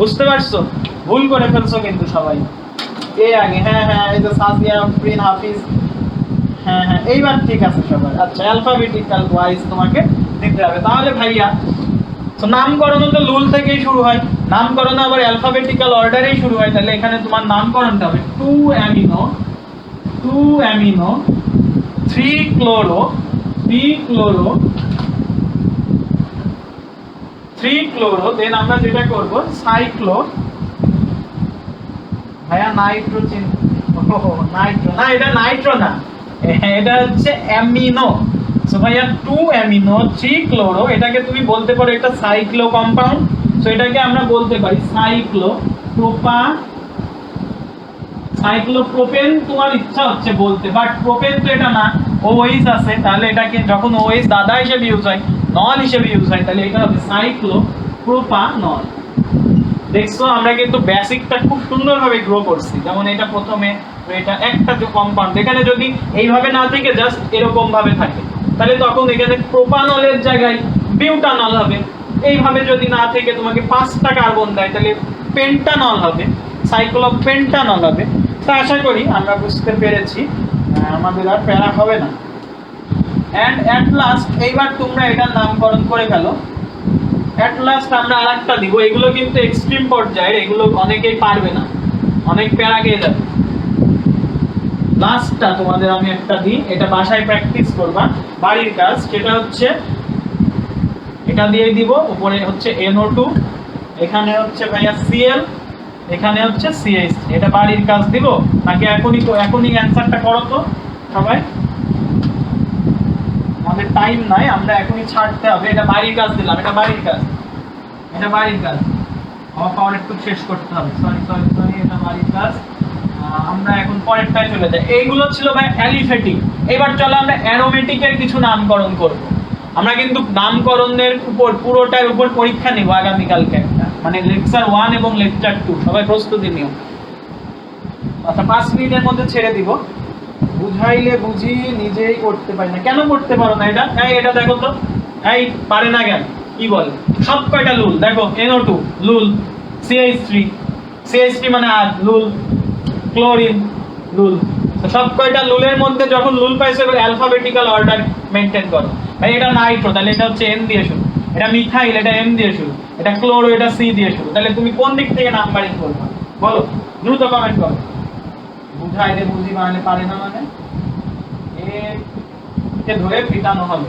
বুঝতে পারছো? ভুল করে ফেলছো কিন্তু সবাই। এ আগে, হ্যাঁ, এই তো সাদিয়া, প্রিন, হাফিজ। হ্যাঁ, এইবার ঠিক আছে সবার। আচ্ছা, অ্যালফাবেটিক্যাল ওয়াইজ তোমাকে দিতে হবে। তাহলে ভাইয়া, তো নামকরণ তো লুল থেকেই শুরু হয়, নামকরণ আবার অ্যালফাবেটিক্যাল অর্ডারেই শুরু হয়। তাহলে এখানে তোমার নামকরণটা হবে 2 অ্যামিনো 3 ক্লোরো 3 ক্লোরো। দেন আমরা যেটা করব সাইক্লো। ভাইয়া নাইট্রোজেন, নাইট্রো না, এটা নাইট্রো না, এটা হচ্ছে অ্যামিনো। সো ভাইয়া 2 অ্যামিনো 3 ক্লোরো, এটাকে তুমি বলতে পারো একটা সাইক্লো কম্পাউন্ড। সো এটাকে আমরা বলতে পারি সাইক্লোপ্রোপেন। তোমার ইচ্ছা হচ্ছে বলতে, বাট প্রোপেন তো এটা না, OH আছে। তাহলে এটাকে যখন OH দাদা হিসেবে ইউজ হয়, নল হিসেবে ইউজ হয়, তাহলে এটা হবে সাইক্লোপ্রোপানল। দেখছো, আমরা কিন্তু বেসিকটা খুব সুন্দরভাবে গ্রো করছি। যেমন এটা প্রথমে, এটা একটা যে কম্পাউন্ড, এখানে যদি এইভাবে না থেকে জাস্ট এরকম ভাবে থাকে, তাহলে তখন এখানে প্রোপানলের জায়গায় বিউটানল হবে। এইভাবে যদি না থেকে তোমাকে 5টা কার্বন দেয় তাহলে পেন্টানল হবে, সাইক্লোপেন্টানল হবে। তো আশা করি আমরা বুঝতে পেরেছি, আমাদের আর প্যারা হবে না। এন্ড এট লাস্ট এইবার তোমরা এটার নামকরণ করে ফেলো। এট লাস্ট আমরা আরেকটা দিব, এগুলো কিন্তু এক্সট্রিম পর্যায়ের, এগুলো অনেকেই পারবে না, অনেক প্যারা খেয়ে যাবে। লাস্টটা তোমাদের আমি একটা দিই, এটা বাসায় প্র্যাকটিস করবা, বাড়ির কাজ। সেটা হচ্ছে এটা দিয়ে দিব, উপরে হচ্ছে NO2, এখানে হচ্ছে ভাইয়া Cl, এখানে হচ্ছে CH3। এটা বাড়ির কাজ দিব নাকি এখনই অ্যানসারটা করো তো সবাই? আমাদের টাইম নাই, আমরা এখনই ছাড়তে হবে। এটা বাড়ির কাজ দিলাম, এটা বাড়ির কাজ, এটা বাড়ির কাজ। আমার পাওয়ার একটু শেষ করতে হবে, সরি, এটা বাড়ির কাজ। আমরা এখন পরেরটায় চলে যাই। এইগুলো ছিল ভাই অ্যালিফেটিক। এবার চলো আমরা অ্যারোমেটিকের কিছু নামকরণ করব। আমরা কিন্তু নামকরণের উপর পুরোটার উপর পরীক্ষা নেব আগামীকালকে একটা, মানে লেকচার 1 এবং লেকচার 2 সবাই প্রস্তুতি নিও। আচ্ছা 5 মিনিটের মধ্যে ছেড়ে দিব। বুঝাইলে বুঝি, নিজেই করতে পারি না। কেন করতে পারো না এটা? এটা দেখো তো, এই পারে না কেন? কি বলে? সব কয়টা লুল দেখো, NO2 লুল, CH3 মানে আর লুল, ক্লোরিন লুল। তো সব কয়টা লুলের মধ্যে যখন লুল পাইছো এবার অ্যালফাবেটিক্যাল অর্ডার মেইনটেইন করো। ভাই এটা নাইট্রো, তাহলে এটা হচ্ছে N দিয়ে শুরু, এটা মিথাইল, এটা M দিয়ে শুরু, এটা ক্লোরো, এটা C দিয়ে শুরু। তাহলে তুমি কোন দিক থেকে নাম্বারিং করবে বলো, দ্রুত কমেন্ট করো। বুঝাইলে বুঝি মানে পারে না মানে একে ধরে পিটানো হবে।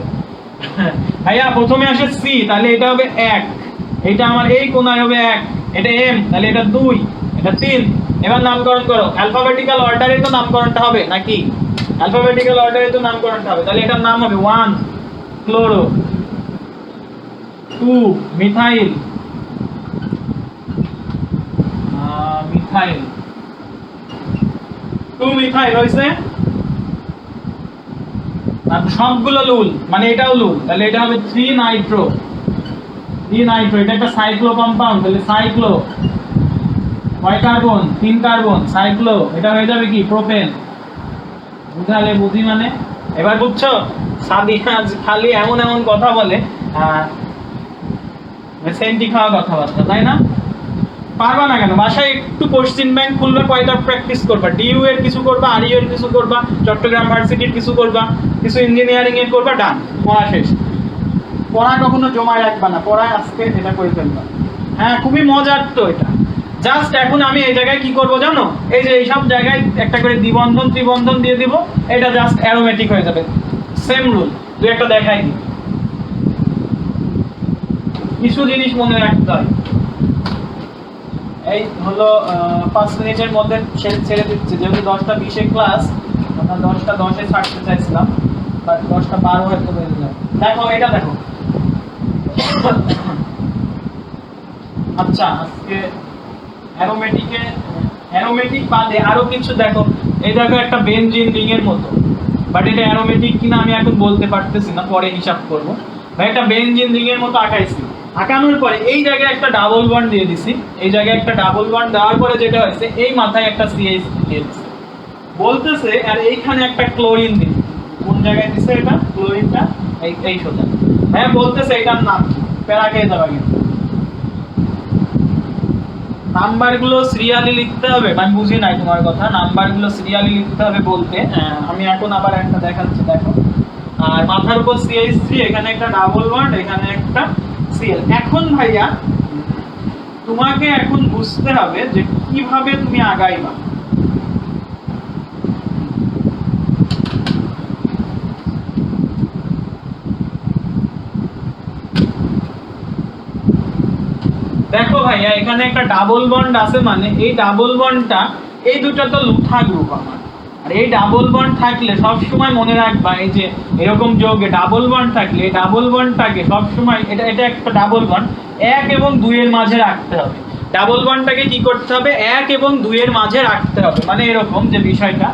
ভাইয়া প্রথমে আসে C, তাহলে এটা হবে 1, এটা আমার এই কোণায় হবে 1, এটা M, তাহলে এটা 2, এটা 3। এবার নামকরণ করো, অ্যালফাবেটিক্যাল অর্ডারে তো নামকরণটা হবে নাকি? অ্যালফাবেটিক্যাল অর্ডারে তো নামকরণটা হবে। তাহলে এটার নাম হবে 1 ক্লোরো, 2 মিথাইল, মিথাইল 2 মিথাইল হইছে। আর সবগুলো লুল, মানে এটাও লুল, তাহলে এটা হবে 3 নাইট্রো, এটা একটা সাইক্লো কম্পাউন্ড, তাহলে সাইক্লো, কয় কার্বন? 3 কার্বন, সাইক্লো, এটা হয়ে যাবে কি প্রোপেন। বুঝালে বুঝি মানে, এবার বুঝছো? সাদিয়া খালি এমন কথা বলে, সেন্টি খাওয়া কথাবার্তা, তাই না? পারবা না কেন? বাসায় একটু কোশ্চেন ব্যাংক খুলবে, কয়টা প্র্যাকটিস করবা, DU এর কিছু করবা, RU এর কিছু করবা, চট্টগ্রাম ভার্সিটির কিছু করবা, কিছু ইঞ্জিনিয়ারিং এর করবা, ডান, পড়া শেষ। পড়া কখনো জমায় রাখবা না, পড়ায় আজকে এটা করে ফেলবা। হ্যাঁ খুবই মজার তো এটা। জাস্ট এখন আমি এই জায়গায় কি করব জানো, এই যে এইসব জায়গায় একটা করে দ্বিবন্ধন ত্রিবন্ধন দিয়ে দিব, এটা জাস্ট অ্যারোমেটিক হয়ে যাবে। সেম রুল, দুই একটা দেখাই দিই। কিছু জিনিস মনে রাখতে হয়। এই হলো 5 মিনিটের মধ্যে ছেড়ে দিচ্ছি, যেহেতু 10টা 20-এ ক্লাস, আমরা 10টা 10-এ ছাড়তে চাইছিলাম, বাট 10টা 12 হয়তো হয়ে যাবে। দেখো এটা দেখো। আচ্ছা আজকে অ্যারোমেটিক বাদে আরো কিছু দেখো। এই দেখো একটা বেনজিন রিং এর মতো, বাট এটা অ্যারোমেটিক কিনা আমি এখন বলতে পারতেছি না, পরে হিসাব করব। ভাই একটা বেনজিন রিং এর মতো আঁকাইছি, আঁকানোর পরে এই জায়গায় একটা ডাবল বন্ড দিয়ে দিছি, এই জায়গায় একটা ডাবল বন্ড দেওয়ার পরে যেটা হয়েছে, এই মাথায় একটা CH দিয়ে দিছি বলতেছে, আর এইখানে একটা ক্লোরিন দিই। কোন জায়গায় দিছে এটা ক্লোরিনটা? এই সোজা। হ্যাঁ বলতেছে এটার নাম প্যারা খেয়ে যাবে কিন্তু। নাম্বারগুলো সিরিয়ালি লিখতে হবে, আমি বুঝি নাই তোমার কথা। নাম্বারগুলো সিরিয়ালি লিখতে হবে বলতে আমি এখন আবার একটা দেখাচ্ছি, দেখো। আর মাথার উপর CH3, এখানে একটা ডাবল বন্ড, এখানে একটা Cl। এখন ভাইয়া তোমাকে এখন বুঝতে হবে যে কিভাবে তুমি আগাইবা। দেখো ভাইয়া এখানে একটা ডাবল বন্ড আছে, মানে এই ডাবল বন্ডটা, এই দুটো তো লুথা গ্রুপ আমার। আর এই ডাবল বন্ড থাকলে সব সময় মনে রাখবা, এই যে এরকম যোগে ডাবল বন্ড থাকলে এই ডাবল বন্ডটাকে সব সময়, এটা একটা ডাবল বন্ড 1 এবং 2 এর মাঝে রাখতে হবে। ডাবল বন্ডটাকে কি করতে হবে? 1 এবং 2 এর মাঝে রাখতে হবে। মানে এরকম যে বিষয়টা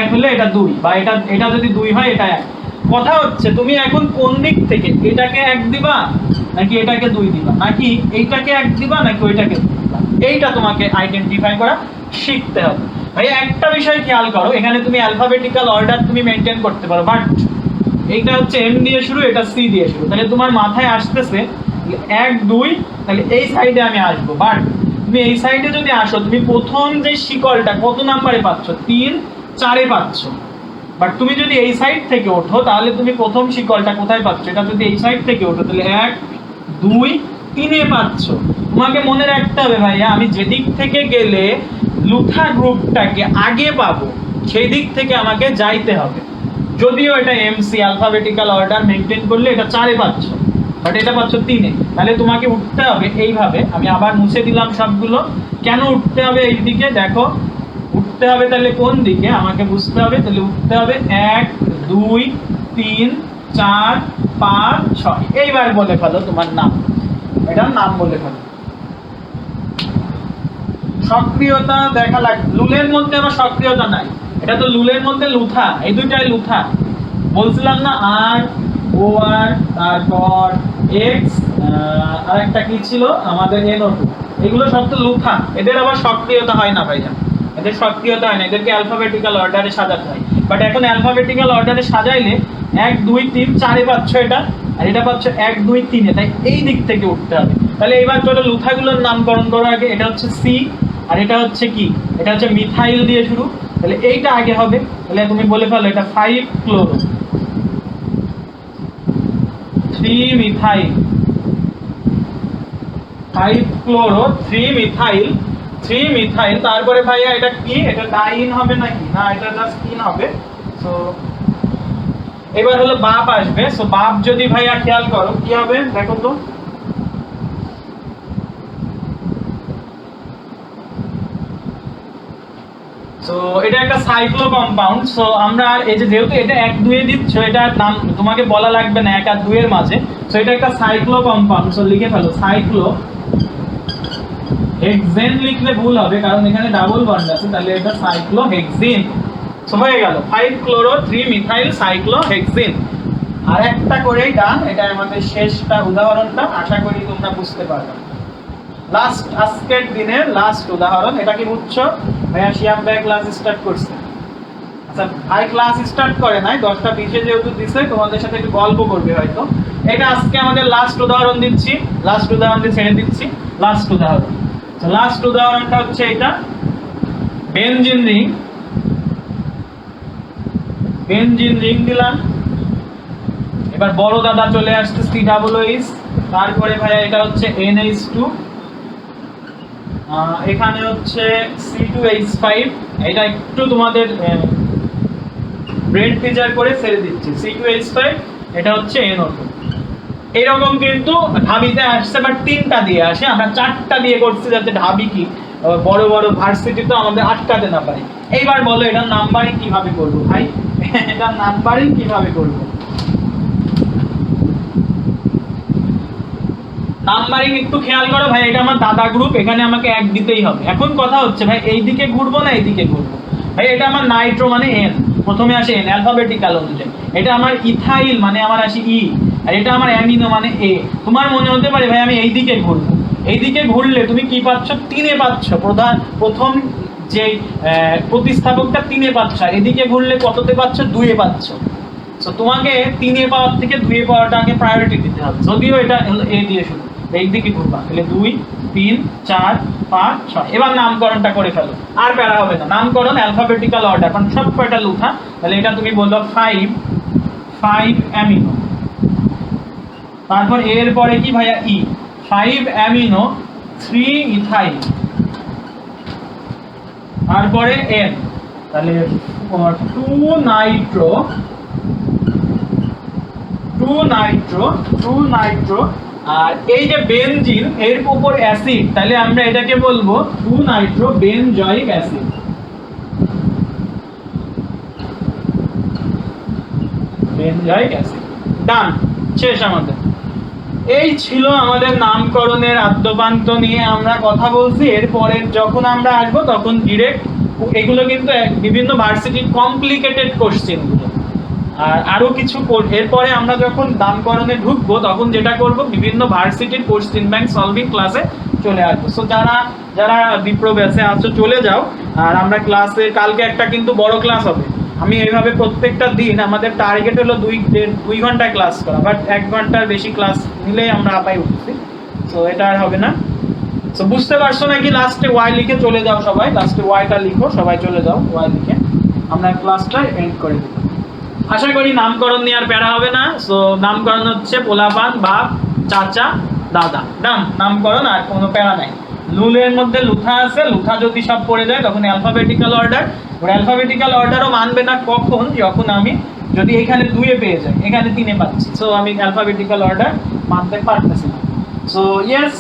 1 হলে এটা 2, বা এটা যদি 2 হয় এটা 1। কথা হচ্ছে তুমি এখন কোন দিক থেকে এটাকে 1 দিবা নাকি এটাকে 2 দিবা, নাকি এইটাকে 1 দিবা নাকি ওইটাকে 2 দিবা, এইটা তোমাকে আইডেন্টিফাই করা শিখতে হবে। ভাই একটা বিষয় খেয়াল করো, এখানে তুমি অ্যালফাবেটিক্যাল অর্ডার তুমি মেইনটেইন করতে পারো, বাট এইটা হচ্ছে M দিয়ে শুরু, এটা C দিয়ে শুরু, তাহলে তোমার মাথায় আসতেছে 1 2, তাহলে এই সাইডে আমি আসবো। বাট তুমি এই সাইডে যদি আসো, তুমি প্রথম যে শিকলটা কত নাম্বারে পাচ্ছ? 3 4-এ পাচ্ছ। বাট তুমি যদি এই সাইড থেকে ওঠো, তাহলে তুমি প্রথম শিকলটা কোথায় পাচ্ছ? এটা যদি এই সাইড থেকে ওঠো, তাহলে 1 2 3-এ পাচ্ছ। তোমাকে মনে রাখতে হবে ভাইয়া, আমি যেদিক থেকে গেলে লুথা গ্রুপটাকে আগে পাবো, সেই দিক থেকে আমাকে যাইতে হবে। যদিও এটা এমসি অ্যালফাবেটিক্যাল অর্ডার মেইনটেইন করলে এটা 4-এ পাচ্ছ, বাট এটা পাচ্ছ 3-এ। তাহলে তোমাকে উঠতে হবে এইভাবে। আমি আবার মুছে দিলাম সবগুলো। কেন উঠতে হবে এই দিকে? দেখো উঠতে হবে, তাহলে কোন দিকে আমাকে বুঝতে হবে। তাহলে উঠতে হবে 1 2 3 4 5 6। এইবার বলে ফেলো তোমার নাম, এটার নাম বলে ফেলো। সক্রিয়তা দেখা লাগে, লুলের মধ্যে আবার সক্রিয়তা নাই। এটা তো লুলের মধ্যে লুথা, এই দুইটাই লুথা। বলছিলাম না আর ও আর, তারপর এক্স, আর একটা কি ছিল আমাদের NO2, এগুলো সব তো লুথা। এদের আবার সক্রিয়তা হয় না ভাইয়া, এদের সক্রিয়তা হয় না, এদেরকে অ্যালফাবেটিক্যাল অর্ডারে সাজাতে হয়। বাট এখন অ্যালফাবেটিক্যাল অর্ডারে সাজাইলে 1 2 3 4-এ পাচ্ছ এটা, আর এটা পাচ্ছ 1 2 3-এ, তাই এই দিক থেকে উঠতে হবে। তাহলে এবার চলো লুথাগুলোর নামকরণ করো আগে। এটা হচ্ছে সি, আর এটা হচ্ছে কি? এটা হচ্ছে মিথাইল দিয়ে শুরু, তাহলে এইটা আগে হবে। তাহলে তুমি বলে ফেলো এটা 5 chloro 3 methyl, 5 chloro 3 methyl, 3 methyl. তারপরে ভাইয়া এটা কি? এটা ডাইন হবে নাকি? না, এটা জাস্ট ইন হবে। সো এবার হলো বাপ আসবে। সো বাপ যদি ভাইয়া খেয়াল করো কি হবে দেখো তো। সো এটা একটা সাইক্লো কম্পাউন্ড। সো আমরা এই যে যেহেতু এটা 1 2 এ দিচ্ছ, এটা নাম তোমাকে বলা লাগবে না 1 আর 2 এর মাঝে। সো এটা একটা সাইক্লো কম্পাউন্ড। সো লিখে ফেলো সাইক্লো হেক্সেন। লিখলে ভুল হবে কারণ এখানে ডাবল বন্ড আছে, তাহলে এটা সাইক্লো হেক্সিন। সো হয়ে গেল 5 ক্লোরো 3 মিথাইল সাইক্লো হেক্সিন। আর একটা করেই ডান। এটা আমাদের শেষটা উদাহরণটা, আশা করি তোমরা বুঝতে পারবে। লাস্ট আজকের দিনের লাস্ট উদাহরণ। এটা কি বুঝছো? ভাইয়া শিয়াম ভাই ক্লাস স্টার্ট করছে। আচ্ছা ভাই ক্লাস স্টার্ট করে নাই, 10টা 20-এ যেহেতু দিছে, তোমাদের সাথে একটু গল্প করবে হয়তো। এটা আজকে আমাদের লাস্ট উদাহরণ দিচ্ছি, লাস্ট উদাহরণ দিয়ে ছেড়ে দিচ্ছি। লাস্ট উদাহরণ, লাস্ট উদাহরণটা হচ্ছে এটা বেনজিন রিং। বেনজিন রিং দিলাম। এবার বড় দাদা চলে আসছে COOH। তারপরে ভাইয়া এটা হচ্ছে NH2, এখানে হচ্ছে C2H5। এটা একটু তোমাদের ব্রেন টিজার করে ছেড়ে দিচ্ছি। C2H5, এটা হচ্ছে NO2। এরকম কিন্তু ঢাবিতে আসছে, বাট 3টা দিয়ে আসে। আমরা 4টা দিয়ে করছি যাতে ঢাবি কি বড় বড় ভার্সিটি তো আমাদের আটকাতে না পারে। এইবার বলো এটার নাম্বারিং কিভাবে করব ভাই? এটার নাম্বারিং কিভাবে করব? নাম্বারিং একটু খেয়াল করো ভাই। এটা আমার দাদা গ্রুপ, এখানে আমাকে 1 দিতেই হবে। এখন কথা হচ্ছে ভাই এই দিকে ঘুরবো না এইদিকে ঘুরবো? ভাই এটা আমার নাইট্রো মানে N, প্রথমে আসে N অ্যালফাবেটিক্যাল অনুযায়ী। এটা আমার ইথাইল মানে আমার আসে E, আর এটা আমার অ্যামিনো মানে A। তোমার মনে হতে পারে ভাই আমি এই দিকে ঘুরবো। এই দিকে ঘুরলে তুমি কি পাচ্ছ? 3-এ পাচ্ছ। প্রথম যে প্রতিস্থাপকটা 3-এ পাচ্ছ, আর এদিকে ঘুরলে কততে পাচ্ছ? 2-এ পাচ্ছ। সো তোমাকে 3-এ পাওয়ার থেকে 2-এ পাওয়াটাকে প্রায়োরিটি দিতে হবে। যদিও এটা A দিয়ে শুরু, এই দিকে ঘুরবা। তাহলে 2 3 4 5 6। এবার নামকরণটা করে ফেলো, আর প্যারা হবে না। নামকরণ অ্যালফাবেটিক্যাল অর্ডার, কারণ সব কয়টা লুথা। তাহলে এটা তুমি বললো 5 অ্যামিনো। তারপর এর পরে কি ভাইয়া? E, 5 amino 3 ethyl. তারপরে N, তাহলে 2 নাইট্রো 2 নাইট্রো। আর এই যে বেনজিন এর উপর অ্যাসিড, তাহলে আমরা এটাকে বলবো 2 nitro benzoic acid. Benzoic acid done, শেষ আমাদের। এই ছিল আমাদের নামকরণের আদ্যপান্ত নিয়ে আমরা কথা বলছি। এরপরে যখন আমরা আসবো তখন ডিরেক্ট এগুলো কিন্তু বিভিন্ন ভার্সিটির কমপ্লিকেটেড কোশ্চেন গুলো, আর আরো কিছু এরপরে আমরা যখন নামকরণে ঢুকবো তখন যেটা করব, বিভিন্ন ভার্সিটির কোশ্চেন ব্যাংক সলভিং ক্লাসে চলে আসবো। সো যারা বিপ্র ব্যাচে আছো চলে যাও। আর আমরা ক্লাসে কালকে একটা কিন্তু বড় ক্লাস হবে, আমি এইভাবে প্রত্যেকটা দিন, আমাদের টার্গেট হলো 2 ঘন্টা ক্লাস করা, বাট 1 ঘন্টার বেশি ক্লাস নিলেই আমরা আপাই উঠছি। সো এটা আর হবে না। সো বুঝতে পারছো নাকি? লাস্টে ওয়াই লিখে চলে যাও সবাই, লাস্টে ওয়াইটা লিখো, সবাই চলে যাও ওয়াই লিখে, আমরা ক্লাসটা এন্ড করে দেব। আশা করি নামকরণ নিয়ে আর প্যারা হবে না। সো নামকরণ হচ্ছে পোলাপান, বাপ, চাচা, দাদা, নামকরণ, আর কোনো প্যারা নাই। লুলের মধ্যে লুথা আছে, লুথা যদি সব পড়ে যায় তখন অ্যালফাবেটিক্যাল অর্ডার। অ্যালফাবেটিক্যাল অর্ডারও মানবে না কখন, যখন আমি যদি এখানে 2 এ পেয়ে যাই, এখানে 3 এ পাচ্ছি, সো আমি অ্যালফাবেটিক্যাল অর্ডার মানতে পারতেছি না। So yes,